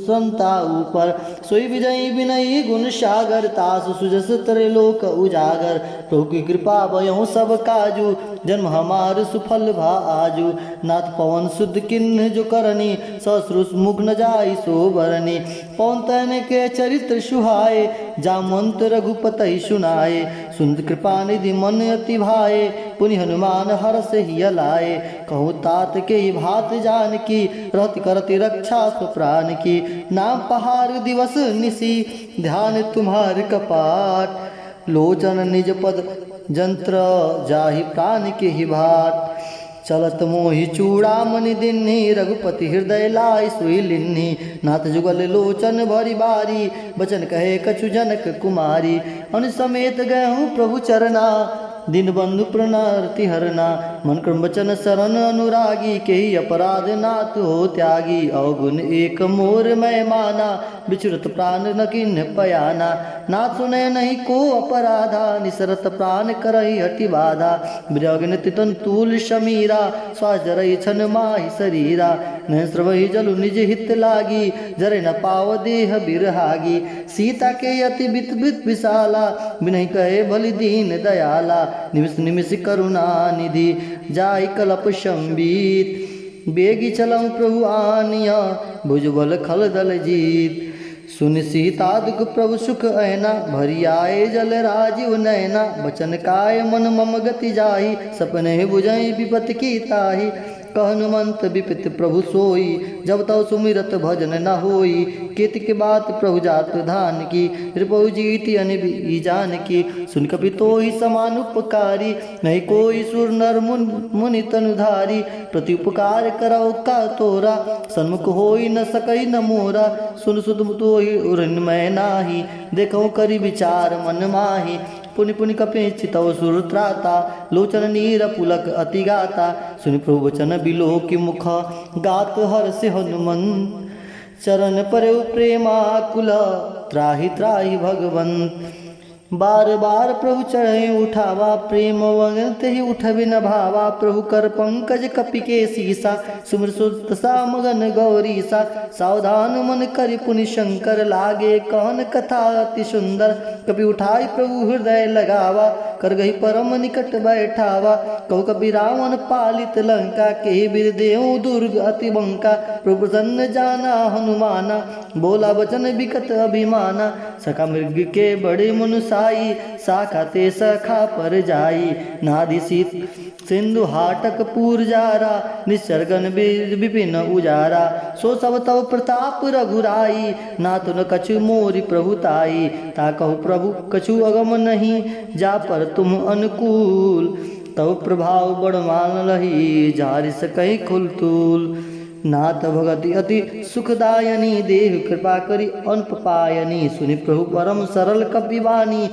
संता ऊपर। सोई विजयी विनयी गुण सागर, तास सुजस त्रिलोक उजागर। प्रभु की कृपा भयउ सब काजू, जन्म हमार सुफल भा आजू। नाथ पवन शुद्ध किन्ह जो करनी, ससुर मुख न जाई सो बरनी। पवन तन के चरित्र सुहाए, जामवंत रघुपति सुनाए। सुंद कृपा निधि मन अति भाए, पुनि हनुमान हर्ष ही लाए। कहूँ तात के ही भात जान की, रहति करति रक्षा प्राण की। नाम पहाड़ दिवस निसी, ध्यान तुम्हार कपाट। लोचन निज पद जंत्र, जाहि प्राण के ही भाट। चलत मोहि चूड़ामणि दिन्ही, रघुपति हृदय लाई सोई लिन्ही। नाथ जुगल लोचन भरी बारी, बचन कहे कछु जनक कुमारी। अनु समेत गहूँ प्रभु चरना, दिन बंधु प्रणरति हरना। मन क्रम वचन शरण अनुरागी, के ही अपराध नाथ हो त्यागी। अवगुण एक मोर मैं माना, विचरत प्राण न किन्ह पयाना। नाथ सुने नहीं को अपराधा, निसरत प्राण करहि हटि बाधा। विरगन तितन तूल शमीरा, श्वास जरई छन माहि शरीरा। न स्रवहि जलु निज हित लागी, जरे न पाव देह बिरहागी। सीता के अति बित बित विशाला, बिनहि कहे भली दीन दयाला। निमिष निमिष करुणा निधि, जाय कलप संबीत। बेगी चलऊँ प्रभु आनिया, भुजबल खल दल जीत। सुन सीता दुख प्रभु सुख ऐना, भरी आए जल राजीव नैना। बचन काय मन मम गति जाहि, सपने बुझई विपत की ताहि। कहनुमंत विपित प्रभु सोई, जब तव सुमिरत भजन न होई। केत के बात प्रभु जात धान की, रिपु जीति अनिबी जान की। सुन कपि तोहि समान उपकारी, नहीं कोई सुर नर मुनि तनुधारी। प्रति उपकार करौ का तोरा, सन्मुख होई न सकई न मोरा। सुन सुत तोहि उरन मैं नाही, देखौ करि विचार मन माही। पुनि पुनि कपि चितव सुर त्राता, लोचन नीर पुलक अति गाता। सुनि प्रभु वचन बिलो की मुख, गात हर्ष हनुमंत। चरण परउ प्रेमाकुल, त्राहि त्राहि भगवंत। बार बार प्रभु चढ़े उठावा, प्रेम वंगत ही उठबि न भावा। प्रभु कर पंकज कपि के सीसा, सुमर सुतसा मगन गौरीसा। सावधान मन करि पुनि शंकर, लागे कहन कथा अति सुंदर। कपि उठाई प्रभु हृदय लगावा, कर गही परम निकट बैठावा। कहु कपि रावण पालित लंका, के बिर देहु दुर्ग अति बंका। प्रभु प्रसन्न जाना हनुमाना, बोला वचन विकट अभिमाना। सखा मृग के बड़े मनुषाई, साखा ते सखा पर जाई। नादि सीत सिंधु हाटक पूर जारा, निसर्गन विपिन उजारा। सो सब तव प्रताप रघुराई, नाथ न कछु मोरि प्रभुताई। ता कहु प्रभु कछु अगम नहीं, जा पर तुम अनुकूल। तव प्रभाव बड़ मान लही, जारि सकहि खुलतूल। नाथ भगति अति सुखदायनी, देह कृपा करी अनप पायनी। सुनि प्रभु परम सरल कपिवानी,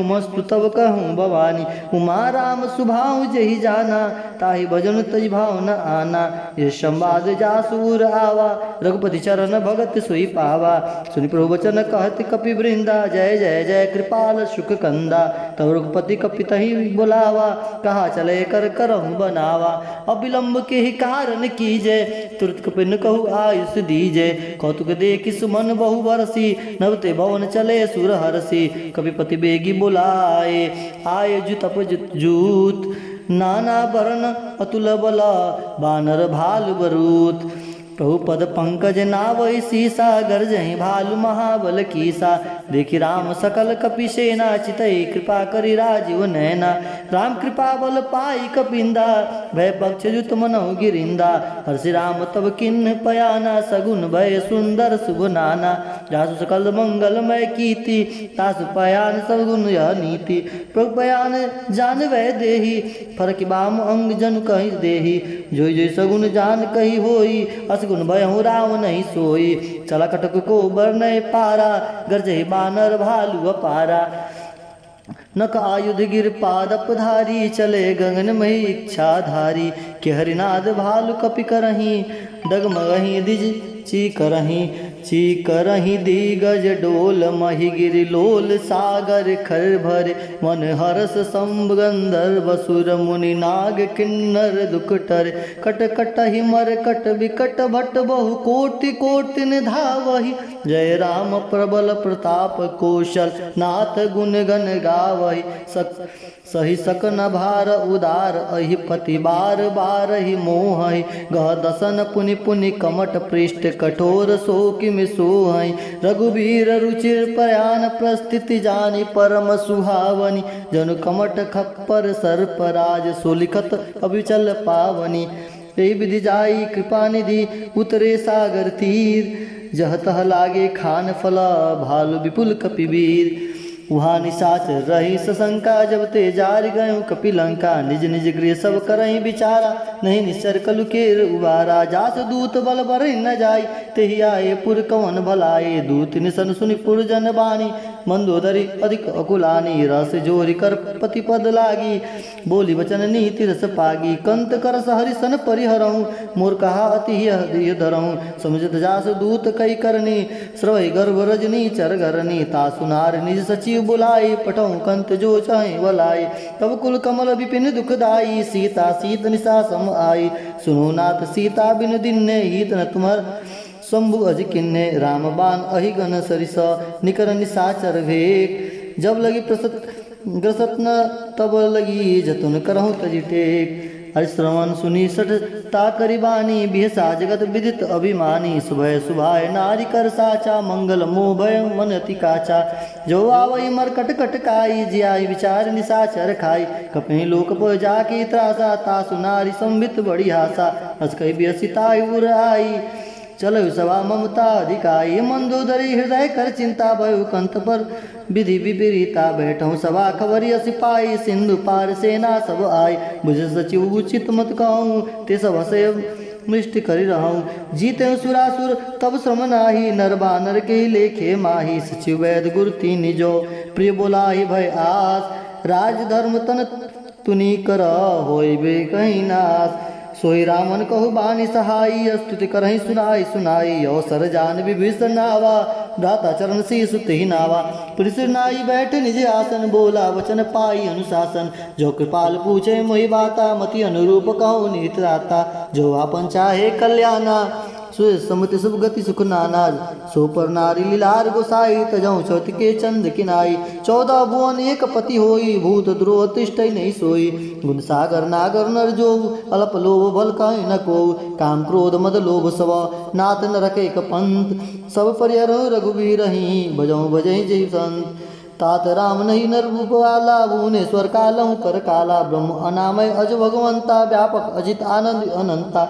मस्तु तब कहूँ भवानी। उमा राम सुभाव जहि जाना, ताहि भजन तज भाव न आना। ये संवाद जासूर आवा, रघुपति चरण भगत सोई पावा। सुनि प्रभु वचन कहत कपि वृंदा, जय जय जय कृपाल सुख कंदा। तब रघुपति कपि तहि बुलावा, कहा चले कर करहु बनावा। अविलंब के ही कारण कीजय, तुरत कपिन कहु आयुष दीजय। कौतुक देखि सुमन बहु बरसी, नवते भवन चले सुर हरसी। कपिपति बेगी बुलाए, आय जुतप जूत। नाना वरण अतुल बला, बानर भाल बरूत। प्रभु पद पंकज नावै सीसा गर्जहि भालु महाबल कीसा। देखि राम सकल कपि सेना चितई कृपा करि राजीव नैना। राम कृपा बल पाई कपिंदा भय पक्ष जुत मनहु गिरिंदा। हर्षि राम तब किन्न पयाना सगुन भय सुंदर शुभ नाना। जासु सकल मंगलमय कीर्ति तासु पयान सगुन यह नीति। प्रभु पयान जान वै देही फरक बाम अंग जन कहि देही। जोई जोई सगुन जान कही होई असगुन भयहु राम नहीं सोई। चला कटक को बरनय पारा गरजहि बानर भालु अपारा। नक आयुध गिर पादपधारी चले गगन मही इच्छाधारी। के हरिनाद भालु कपि करही डगमगहि दिज चीकरहि दिगज डोल मही गिरि लोल सागर खर भरे। मन हरस संगंधर्व सुर मुनि नाग किन्नर दुखटर। कट कटहि मर कट विकट भट बहु कोटि कोटि निधावहि। जय राम प्रबल प्रताप कौशल नाथ गुण गण गावहि। सही सकन भार उदार अहि पति बार बार ही मोहहि। गह दसन पुनि पुनि कमट पृष्ठ कठोर शोक में सोहहि। रघुवीर रुचिर प्रयाण प्रस्थिति जानि परम सुहावनि। जनु कमट खप्पर सर्पराज सोलिखत अभिचल पावनि। ए विधि जाई कृपा निधि उतरे सागर तीर। जह तह लागे खान फला भालु विपुल कपिवीर। वहाँ निशाचर रही सशंका जब ते जार गयो कपिलंका। निज निज गृह सब करही विचारा नहीं निश्चर कलु केर उबारा। जास दूत बल बर न जाय तेहि आए पुर कवन भलाए। दूत निसन सुनि पुर जन बानी मंदोदरी अधिक अकुलानी। रस जोरि कर पति पद लागी बोली वचन नीति रस पागी। कंत कर हरिसन परिहरऊँ मोर कहा अति हृदय धरऊँ। समझत जास दूत कई करनी श्रवै गर्भ रजनी चर घरनी। तासुनार निज सचिव बुलाई पठऊँ कंत जो चाहे वलाई। तब कुल कमल विपिन दुखदाई सीता सीत निशा सम आई। सुनो नाथ सीता बिन दिन्ने हित न तुमर शंभु अज किन्ने। राम बाण अहि गण सरिस निकर निशाचर भेक। जब लगी ग्रसत न तब लगी जतुन करहु तजि टेक। हरिश्रवण सुनी सठ ताकरि बानी बिहसा जगत विदित अभिमानी। सुभय सुभाय नारी कर साचा मंगल मोह भय मन अति काचा। जो आवई मर कट कट काई जियाई विचार निशाचर खाई। कपि लोक पर जाकी त्रासा तासु नारी संबित बड़ी हासा। हस कहि बिहसिताई उर आई चलो सभा ममता अधिकाई। मंदोदरी हृदय कर चिंता भयो कंत पर विधि विपरीता। बैठऊँ सभा खबरिया सिपाही सिंधु पार सेना सब आई। बुझ सचिव उचित मत कहूँ ते सब हसे मृष्टि करि रहूँ। जीते सुरासुर तब श्रम नाही नर बानर के लेखे माही। सचिव वैद गुरु तीन जो प्रिय बोलाहि भय आस। राज धर्म तन तुनि कर होइबे कहीं नास। सोई रामन कहु बानी सहाई स्तुति करहि सुनाई सुनाई। अवसर जान विभीषण नावा भ्राता चरण शीस तेहि नावा। पुरुष नाई बैठ निज आसन बोला वचन पाई अनुशासन। जो कृपाल पूछे मोहि बाता मति अनुरूप कहु नीत राता। जो आपन चाहे कल्याणा सुमति शुभ गति सुख नाना। सो पर नारी लीलार गोसाई तजऊ चौथ के चंद किनाई। 14 भुवन एक पति होई भूत द्रोह तिष्ठै नहीं सोई। गुण सागर नागर नर जो अल्प लोभ बल कहीं न को। काम क्रोध मद लोभ सब नाथ न रखे पंथ। सब परिहर रघुवीर ही बजऊ बजई जय संत। तात राम नहीं नर रूप वाला भुवनेश्वर कालहु कर काला। ब्रह्म अनामय अज भगवंता व्यापक अजित आनंद अनंता।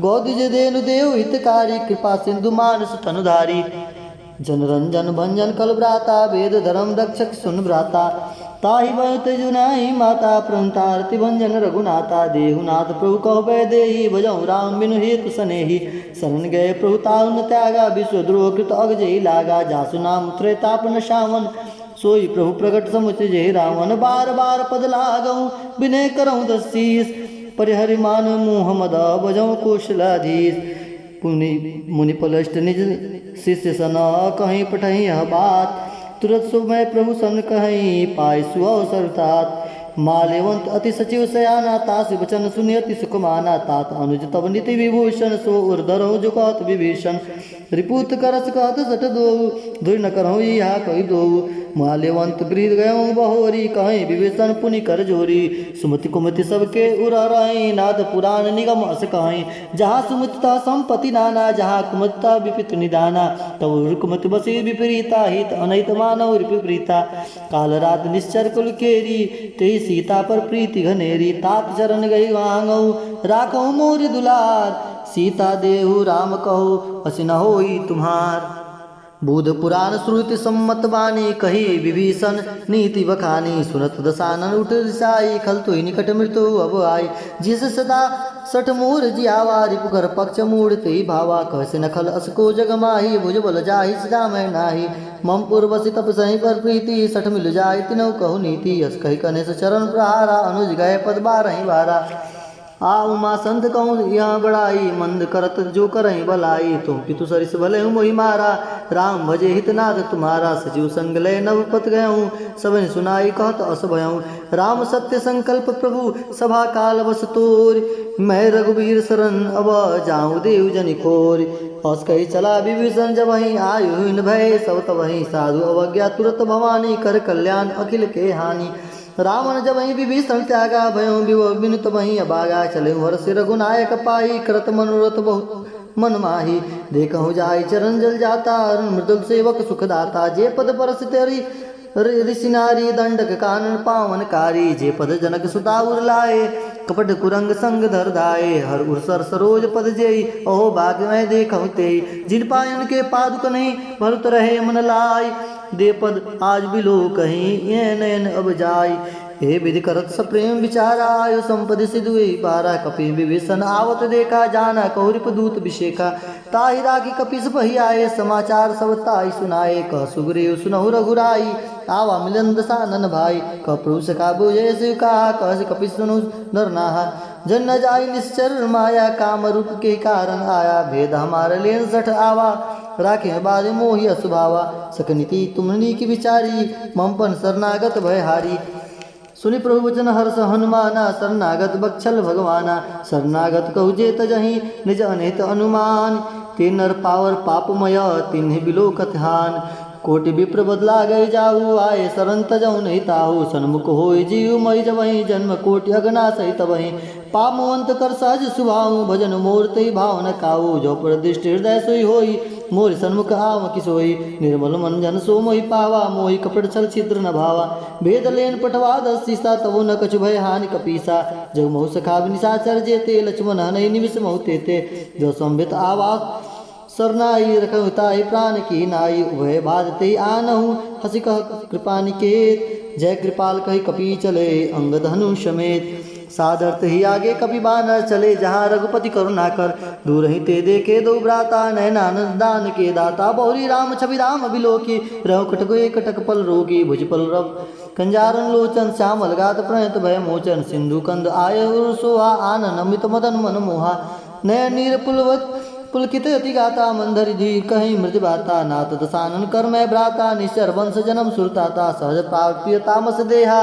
गौदिज देनु देव हितकारी कृपा सिंधु मानस तनुधारी। जनरंजन भंजन कल भ्राता वेद धर्म रक्षक सुन भ्राता। ताहि बहुत जुनाई माता प्रंतारति भंजन रघुनाथा। देहुनाथ प्रभु कहो भय देहि भजऊ राम बिनु हेतु सनेहि। शरण गए प्रभु ताहु न त्यागा विश्वद्रोह कृत अगजई लागा। जासु नाम त्रेतापन शावन सोई प्रभु प्रगट समुच जय रावण। बार बार पद लागऊँ विनय करऊँ दशीस। परिहरि मान मुँह मद बजऊँ कौशलाधीश। मुनि पलष्ट निज शिष्य सन कहीं पठही यह बात। तुरत सुमय प्रभु सन कहीं पाय सुअवसर तात। माल्यवंत अति सचिव सयाना तासि वचन सुनि अति सुख माना। तात अनुज तब नीति विभूषण सो उर्धरो जो कहत विभीषण। रिपुत करस कहत सठ दो धुर न करहु यहाँ कही दो। माल्यवंत प्रीत गयो बहोरी, कहें विभीषण पुनि कर जोरी। सुमति कुमति सबके उर रही, नाथ पुराण निगम अस कहें। जहाँ सुमतिता संपत्ति नाना, जहाँ कुमतिता विपित निदाना। तब कुमति बसी विपरीता, हित अनहित मानव विपरीता। काल रात निश्चर कुल केरी, ते सीता पर प्रीति घनेरी। तात चरण गई वांगऊ, राखो मोर दुलार। सीता देहु राम कहो, असिन होई तुम्हार। बुध पुराण श्रुति सम्मत बानी, कही विभीषण नीति बखानी। सुनत दसानन उठ रिसाई, खल तो निकट मृत्यु अब आई। जिस सदा सठ मूर जियावा, रिपुकर पक्ष मूढ़ ते भावा। कहसे नखल असको जग माही, भुज बल जाहि सदा मैं नाही। मम पूर्वसी तप सही पर प्रीति, सठ मिल जाय तिनौ कहु नीति। अस कही कने चरण प्रहारा, अनुज गए पद बारहि बारा। आ उमा संत कहूँ यहाँ बड़ाई, मंद करत जो करहीं भलाई। तुम पितु सरिस भले मोहि मारा, राम भजे हितनाथ तुम्हारा। सजीव संग लय नवपत गयऊँ, सबन सुनाई कहत अस भयऊँ। राम सत्य संकल्प प्रभु, सभा काल बस तोर। मैं रघुवीर शरण अब जाऊँ देव जनि खोर। हस कही चला विभीषण जब वहीं, आयु भय सब तबहि। साधु अवज्ञा तुरत भवानी, कर कल्याण अखिल के हानि। रावण जब वहीं विभीषण त्यागा, भयो विवो बिनुत वहीं अबागा। चले हर्ष रघुनायक पाई, करत मनोरथ बहुत मन माही। देखहु जाय चरण जल जाता, मृदुल सेवक सुखदाता। जे पद परस तेरी ऋषि नारी, दंडक कानन पावन कारी। जे पद जनक सुता उर लाए, कपट कुरंग संग धर धाये। हर उर्सर सरोज पद जेई, ओहो भाग्य मैं देखहु तेई। जिन पायन के पादुक नहीं, भरत रहे मन लाई। दे पद आज बिलो कहीं, ये नयन अब जाय। हे विधि करत सप्रेम विचारा, आयु संपदि सिधु पारा। कपि विभीषण आवत देखा, जाना कौरिप दूत विषेका। ताहि राखी कपिस बही आए, समाचार सब ताहि सुनाए। कह सुग्रीव सुनहु रघुराई, आवा मिलन दसानन भाई। कह प्रभु सखा बुझे शिव कहा, कह कपिस सुनु नर नाहा। जन न जाय निश्चर माया, काम रूप के कारण आया। भेद हमार लेन सठ आवा, राखे बारे मोहि असुभावा। सकनीति तुमनी की विचारी, ममपन शरणागत भयहारी। सुनि प्रभु वचन हर्ष हनुमाना, शरणागत बक्षल भगवाना। शरणागत कहु जे तजहि, निज अनहित अनुमान। ते नर पावर पापमय, तिन्हि बिलोकत हान। कोटि विप्र बदला गए जाहु, आए शरण तजहु नहीं ताहु। सन्मुख होय जीव मई जबहि, जन्म कोटि अगना सहित बहि। पामवंत कर सहज सुभाऊ, भजन मोर ते भाव न काऊ। जो प्रदिष्ट हृदय सोई होई, मोर सन्मुख आव कि सोई। निर्मल मन जन सो मोहि पावा, मोहि कपट छल छिद्र न भावा। भेद लेन पटवा दस सीसा, तबो न कछु भय हानि कपीसा। जग महु सखा निशाचर जेते, लक्ष्मण हनहि निविष महु तेते। जो संबित आवास सरनाई, रखताई प्राण की नाई। उभय बाजते आनहु, हसी कह कृपा निकेत। जय कृपाल कही कपि चले, अंगद हनु समेत। सादर्थ ही आगे कपि बानर चले, जहाँ रघुपति करुणा कर। दूर ही ते देखे दो भ्राता, नयनानंद दान के दाता। बहुरी राम छवि राम बिलोकी, रहो कटको कटक पल रोगी। भुज पल रव कंजारन लोचन, श्यामल गात प्रणत भय मोचन। सिंधु कंद आय सोहा, आनन अमित मदन मन मोहा। नयन नीर पुलवत पुलकित अति गाता, मंदर धीर कहीं मृत बाता। नाथ दसानन कर मैं भ्राता, निश्चर वंश जन्म सुरताता। सहज प्राप्य तामस देहा,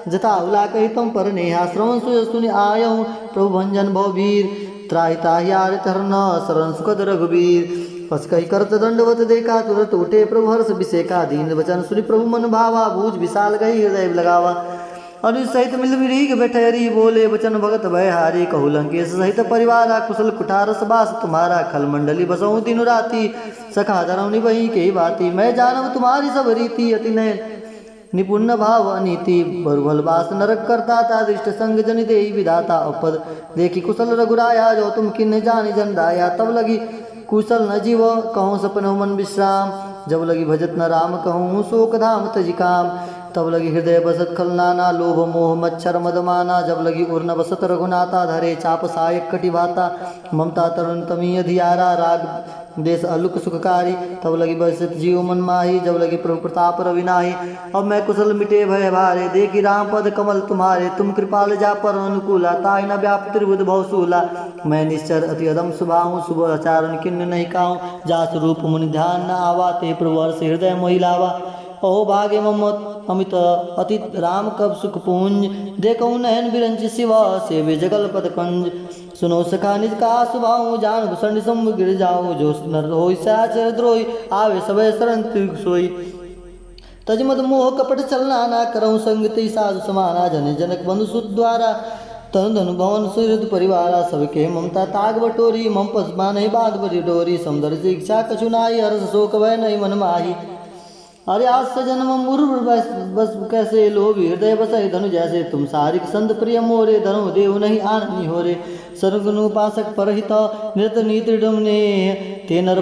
जथा उला कही तुम पर नेहा। श्रवण सुनि आयहु, प्रभु भंजन भववीर। त्राहि ताहि आरित हरन, शरण सुखद रघुबीर। पस कही करत दंडवत देखा, तुरत उठे प्रभु हर्ष विषेका। दीन वचन सुनि प्रभु मन भावा, बूझ विशाल गई हृदय लगावा। अनुज सहित मिल मिरीग बैठेरी, बोले वचन भगत भयहारी। कहु लंकेश सहित परिवारा, कुशल कुठारस बास तुम्हारा। खल मंडली बसऊँ दिन राति, सखा धरम निबहि के बाती। मैं जानब तुम्हारी सब रीति, अति नयन निपुण भाव अनीति। बरुभल बास नरक करता था, दृष्ट संग जनि देहि विधाता। अपद देखी कुशल रघुराया, जो तुम किन्ह जानि जन दाया। तब लगी कुशल न जीव, कहूँ सपन मन विश्राम। जब लगी भजत न राम, कहूँ शोक धाम तजि काम। तब लगी हृदय बसत खल नाना, लोभ मोह मच्छर मदमाना। जब लगी उर्न बसत रघुनाथा, धरे चाप सायक कटिभाता। ममता तरुण तमी अधियारा, राग देश अलुक सुखकारी। तब लगी बसत जीव मन माही, जब लगी प्रभु प्रताप रविनाही। अब मैं कुशल मिटे भय भारे, देखी राम पद कमल तुम्हारे। तुम कृपाल जा पर अनुकूला, ताहि न व्याप त्रिबुध बहुसूला। मैं निश्चर अति अदम सुभाऊँ, शुभ आचारण किन्न नहीं काहूँ। जास रूप मुनि ध्यान न आवा, ते प्रभु हर्ष हृदय मोहि लावा। अहो भाग्य ममत अमित अतीत राम कब सुख पुंज। देखो नयन बिरंज शिवा, सेवे जगल पद कंज। सुनो सखा निज का सुभाऊ, जान भूषण सम्भु गिर जाऊँ। जो नर होई साचर द्रोही, आवे सबे शरण तिग सोई। तजमद मोह कपट चलना ना करऊँ संग ते साधु समाना जन जनक बंधु सुत द्वारा तन धनु भवन सुहृद परिवारा सबके ममता ताग बटोरी मम पसमा नहीं बाध बरी डोरी समुदर से इच्छा कछु नाई हर्ष शोक भय नहीं मन माही। अरे आज से जन्म मुर बस कैसे लोभी हृदय बसै धनु जैसे तुम सारिक संत प्रिय मोरे धनु देव नहीं आननी हो रे सर्वगुणोपासक परहित नृत नीति डमने ते नर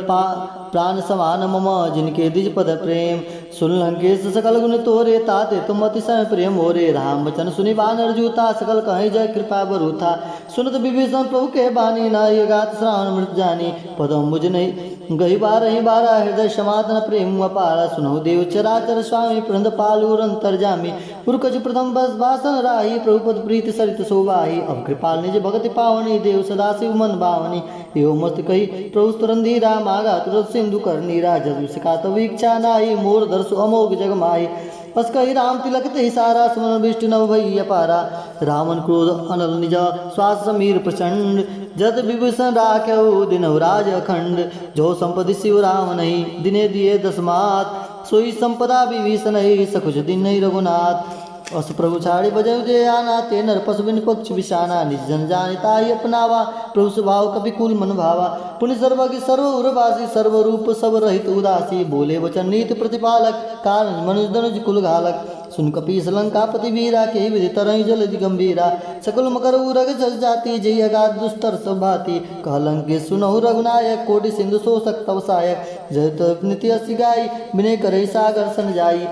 प्राण समान मम जिनके द्विज पद प्रेम सुन लंकेश सकल गुण तोरे ताते तुम अतिशय प्रेम मोरे राम वचन सुनि बानर जूता सकल कहीं जय कृपा बरूथा सुनत विभीषण प्रभु के बानी नाय गात श्रावण मृत जानी पदम मुझ नहीं गही बार ही बारा हृदय समातन प्रेम अपारा सुनो देव चराचर स्वामी प्रंद पालूर अंतर जामी पुरकज प्रथम बस भाषण राही प्रभुपद प्रीति सरित शोभाही अब कृपाल निज भगति पावनी देव सदा शिव मन भावनी एवं मस्त कही प्रभु स्तुरंधीरा मागा तुरत सिंधु कर नीरा जब सिका तब इच्छा नाई मोर दर्शो अमोघ जग माही बस कही राम तिलक ते सारा सुमन विष्णु नव भई अपारा रावण क्रोध अनल निज श्वास समीर प्रचंड जत विभूषण राख्यऊ दिनव राज अखंड जो संपदि शिव राम नहीं दिने दिए दसमात सोई संपदा विभीषण नहीं सकुच दिन नहीं रघुनाथ अस प्रभु छाड़ी बजय जे आना ते नर पशु बिन पक्ष विषाना निज जन जानिता ही अपनावा प्रभु स्वभाव कपि कुल मन भावा पुण्य सर्वज्ञ सर्व उर्वासी सर्वरूप सब रहित उदासी बोले वचन नीति प्रतिपालक कारण मनुज धनुज कुल घालक सुन कपीस लंकापति वीरा के विधि तरह जल गंभीरा सकल मकर उरग जस जाति जय अगाध दुस्तर सब भाति कह लंके सुनहु रघुनायक कोटि सिंधु शोषक तव सहायक जय तो नित्य सिगाई बिने करे सागर सन जाई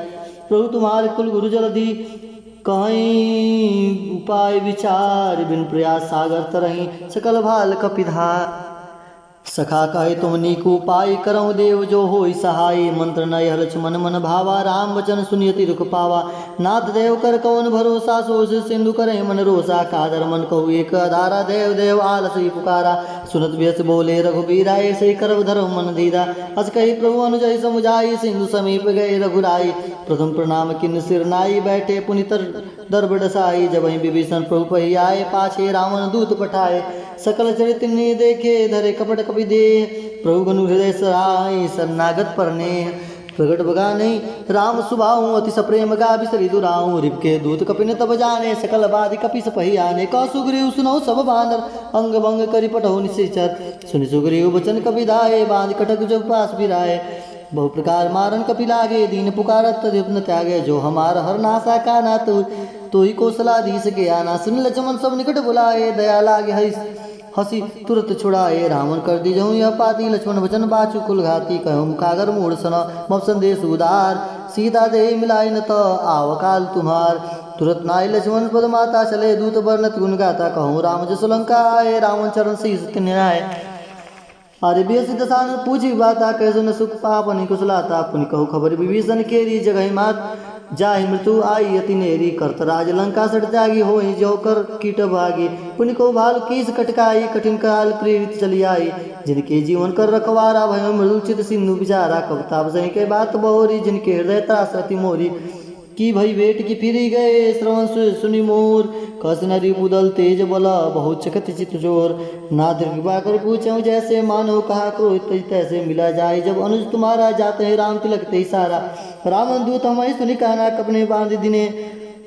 प्रभु तुम्हारे कुल गुरु जलधि कहीं उपाय विचार बिन प्रयास सागर तरही सकल भाल कपिधार सखा कहे तुम नीक उपाय करऊँ देव जो होई सहाय मंत्र नय लक्ष्मण मन भावा राम वचन सुनियति रुख पावा नाथ देव कर कौन भरोसा सोस सिंधु करे मन रोसा कादर मन कहु एक आधारा देव देव आलस ही पुकारा सुनत व्यस बोले रघुबीरा ऐसे करव धर्म मन धीरा अस कही प्रभु अनुजय समुझाई सिंधु समीप गए रघुराई प्रथम प्रणाम किन सिर नाई बैठे पुनितर दरबड़साई जब विभीषण प्रभु पही आए पाछे रावण दूत पठाए सकल चरित ने देखे धरे कपट कपि दे प्रभु गनु हृदय सराय शरणागत परने प्रगट बगा नहीं राम सुभाऊ अति सप्रेम गा बिसरी दुराऊ रिप के दूत कपिन तब जाने सकल बाधि कपि सपही आने कौ सुग्रीव सुनौ सब बानर अंग भंग करि पठौ निश्चर सुनि सुग्रीव वचन कपि धाये बांध कटक जो पास बिराए बहु प्रकार मारन कपि लागे दीन पुकारत तदिपन त्यागे जो हमार हर नासा का ना तो ही कौशलाधीश के आना सुन लक्ष्मण सब निकट बुलाए दया लागे हसी तुरंत छुड़ाए रावण कर दी जहूँ यह पाती लक्ष्मण वचन बाचु कुल घाती कहूँ कागर मूढ़ सन मब संदेश उदार सीता दे मिलाई न तो आवकाल तुम्हार तुरंत नाई लक्ष्मण पद माता चले दूत वर्णत गुण गाता कहूँ राम जसु लंका आए रावण चरण शीस न्याय अरे बेस दसान पूछी बाता कैसो न सुख पाप नहीं कुशलाता पुनि कहू खबर विभीषण केरी जगह मात जाहि मृत्यु आई अति नेरी करत राज लंका सट त्यागी हो जोकर कीट भागी पुनि को भाल कीस कटकाई कठिन काल प्रेरित चली आई जिनके जीवन कर रखवारा भय मृदुचित सिंधु बिचारा कविता सही के बात बहोरी जिनके हृदय त्रास अति मोरी की भई बेट की फिरी गए श्रवण सुनि मोर कस नरी बुदल तेज बला बहुत चकत चित जोर नाथ कृपा कर पूछऊँ जैसे मानो कहा क्रोध तैसे मिला जाए जब अनुज तुम्हारा जाते हैं राम तिलक ते सारा रावण दूत हमारी सुनि कहना कपने बांध दिने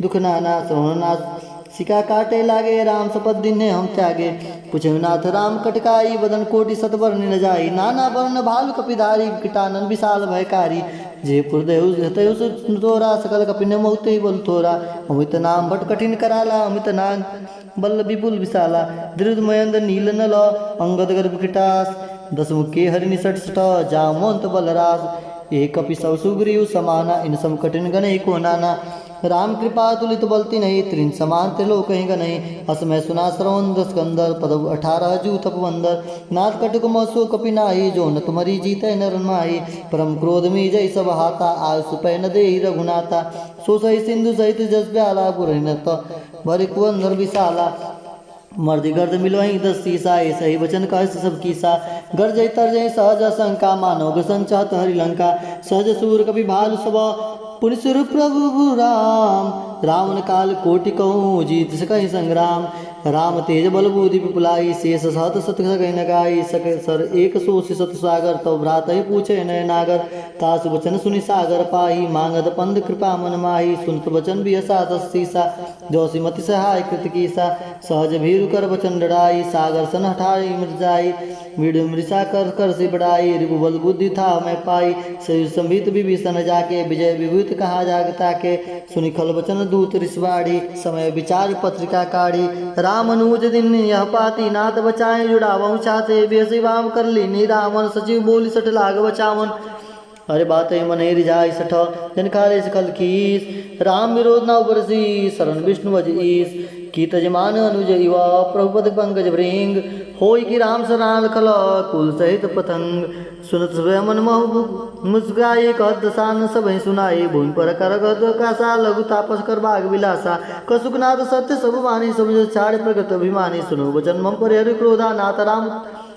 दुख नाना श्रवणनाथ सिका काटे लागे राम शपथ दिन हम त्यागे पूछे नाथ राम कटकाई वदन कोटि सतवर्ण न जाई नाना वर्ण भालु कपिधारी कीटानन विशाल भयकारी जयपुर देहु तोरा सकल कपिन मोते बल थोरा अमित नाम भट कठिन कराला अमित नाम बल विपुल विशाला दृढ़ मयंद नील नल अंगद गर्भ किटास दसमुख के हरि निसट सट जामवंत बलरास एक कपि सब सुग्रीव समाना इन सम कठिन गण को नाना राम कृपा तुलित बलती नहीं त्रिन समान त्रिलोक नहीं अस मैं सुना श्रवण स्कंदर पदव 18 जू तप वंदर नाथ कटुक मसु कपि नाही जो न तुम्हारी जीते नर माही परम क्रोध में जय सब हाथा आयुष पै न दे रघुनाथा सो सही सिंधु सहित जस ब्याला बुरहिनत भरि कुंदर विशाला मर्दि गर्द मिलवही 10 सीसा सही वचन कह सब कीसा गर्जय तरजय सहज शंका मानव संचात हरि लंका सहज सूर कपि भालु सब पुनिसुर प्रभु राम रावण काल कोटि कहूँ जीत सकहि संग्राम। राम तेज बल बुद्धि विपुलाई शेष सहत सत सकहि न गाई। सक सर एक सोष सत सागर तव भ्रात ही पूछे नय नागर। तासु वचन सुनि सागर पाही मांगत पंद कृपा मन माही। सुनत वचन बियसा दस सीसा जौसी मति सहाय कृत कीसा। सहज भीरु कर वचन डराई सागर सन हठाई मृत जाई। मृषा कर कर से बढ़ाई रिपु बल बुद्धि था मैं पाई। सयुज संभित विभीषण जाके विजय विभूत कहा जागता के। सुनि खल वचन दूत ऋषवाड़ी समय विचार पत्रिका काढ़ी। राम अनुज दिन यह पाती नाथ बचाए जुड़ावं चाहते। बेसी वाम कर लीनी रावण सचिव बोली सठ लाग बचावन। अरे बात मन रिझाई सठ जनकारे सकल कीस। राम विरोध न बरसी शरण विष्णु वज ईस। की तजमान अनुज युवा प्रभुपद पंकज भृंग। होई की राम शरण खल कुल सहित पतंग। सुनत स्वयं मन मुस्काए कहत दसान सब सुनाई। भूमि पर कर कासा लघु तापस कर बाग विलासा। कसुकनाथ सत्य सब वाणी सब छाड़ प्रगट अभिमानी। सुनो वचन मम पर हरि क्रोधा नाथ राम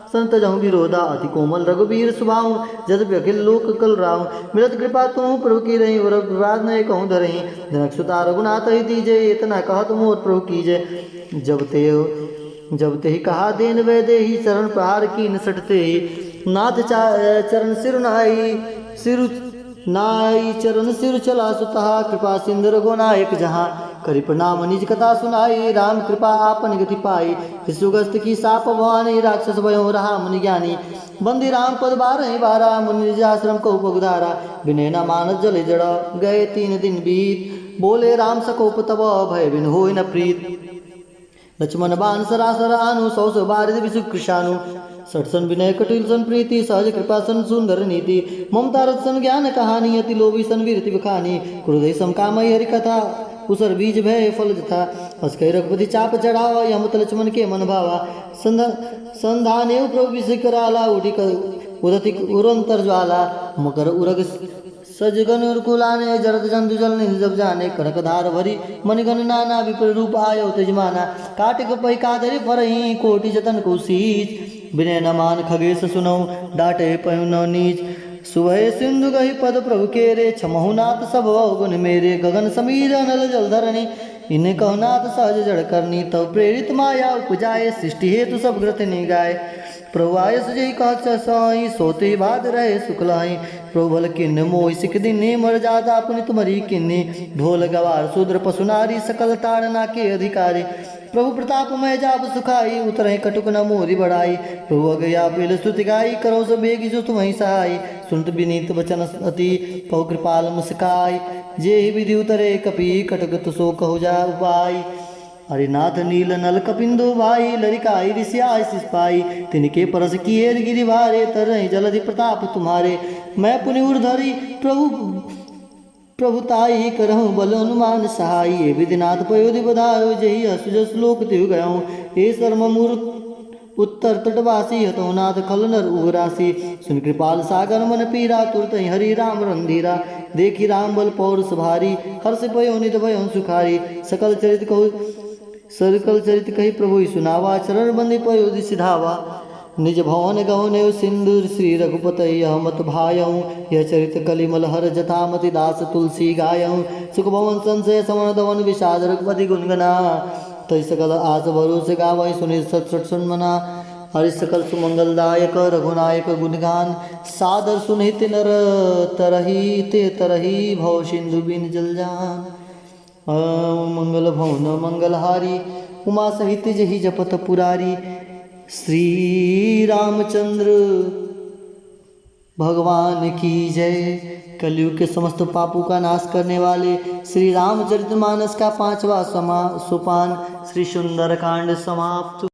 संत जहूँ विरोधा। अति कोमल रघुवीर स्वभाव जद अखिल लोक कल राहु। मिलत कृपा तुम प्रभु की रही और विवाद न कहूँ धरही। जनक सुता रघुनाथ ही दीजे इतना कहत मोर प्रभु कीजे। जब ते ही कहा देन वे दे ही चरण प्रहार की नसटते ही। नाथ चरण सिर नाई चरण सिर चला सुतहा। कृपा सिंधु रघुनायक जहाँ करी प्रणाम निज कथा सुनाई। राम कृपा आपन गति पाई सुगस्त की साप भवानी। राक्षस भयो रहा मुनि ज्ञानी बंदी राम पद बारह बारा। मुनि निजाश्रम कहु पगुधारा विनय न मानस जल जड़। गए 3 दिन बीत बोले राम सकोप तब भय बिन होय न प्रीत। लक्ष्मण बाण सरासर आनु 100 बारिद विसु कृषानु। सठसन विनय कटिल सन प्रीति सहज कृपा सन सुंदर नीति। ममता रथ सन ज्ञान कहानी अति लोभी सन वीरति बखानी। क्रोधि सम कामय हरि कथा उसर बीज भय फल जथा। हसकै रघुपति चाप चढ़ावा यमत लक्ष्मण के मन भावा। संधाने प्रभु विषय कराला उठी उदति उरंतर ज्वाला। मकर उरग सजगन कुलाने जरत जंतु जल जब जाने। कनक धार भरी मणिगण नाना विपर रूप आयो तेजमाना। काटिक पै कादरि फरही कोटि जतन को सींच। विनय न मान खगेश सुनौ डाटे पयु न नीच। सुबह सिंधु गही पद प्रभु के रे छमहु नाथ सब गुण मेरे। गगन समीर अनल जल धरणी इन्हें कहो नाथ सहज जड़ करनी। तब प्रेरित माया उपजाए सृष्टि हेतु सब ग्रत निगाए। प्रभु आय सुजई कह साई सोते बाद रहे सुखलाई। प्रभु बल किन्न मोहि सिख दिने मर जाता अपनी तुम्हारी किन्नी। ढोल गवार शूद्र पशु नारी सकल ताड़ना के अधिकारी। प्रभु प्रताप मैं जाब सुखाई उतरहि कटुक न मोरी बढ़ाई। प्रभु अगया बिल स्तुति गाई करो सब बेगी जो तुम्हें सहाय। सुनत विनीत वचन अति कहु कृपाल मुस्काई। जे विधि उतरे कपि कटक सो कहु जा उपाय। हरिनाथ नील नल कपिंदो भाई लरिकाई ऋषियाय सिपाई। तिनके परस किए गिरि भारे तरहि जलधि प्रताप तुम्हारे। मैं पुनि उर्धरि प्रभुताई करहु बल अनुमान सहाय। ये विधिनाथ पयोधि बधायो जही असुजस लोक तिहु गयऊँ। हे सर्वमूर उत्तर तटवासी हतो नाथ खल नर उग्रासी। सुन कृपाल सागर मन पीरा तुरत हरि राम रंधीरा। देखी राम बल पौरुष भारी हर्ष पयो निध भयो सुखारी। सकल चरित कही प्रभु सुनावा चरण बंदी पयोधि सिधावा। निज भवन गहने सिंधु श्री रघुपत यह मत भायऊँ। यह चरित कलिमल हर जथामति दास तुलसी गायऊँ। सुख भवन संशय समन दवन विषाद रघुपति गुनगना। तय सकल आस भरोस गावै सुनि सत सुनमना। हरि सकल सुमंगलदायक रघुनायक गुणगान। सादर सुनित नर तरही ते तरही भव सिंधु बिन जल जान। मंगल भवन मंगलहारी उमा सहित जही जपत पुरारी। श्री रामचंद्र भगवान की जय। कलयुग के समस्त पापों का नाश करने वाले श्री रामचरितमानस का 5वां सोपान श्री सुंदरकांड समाप्त।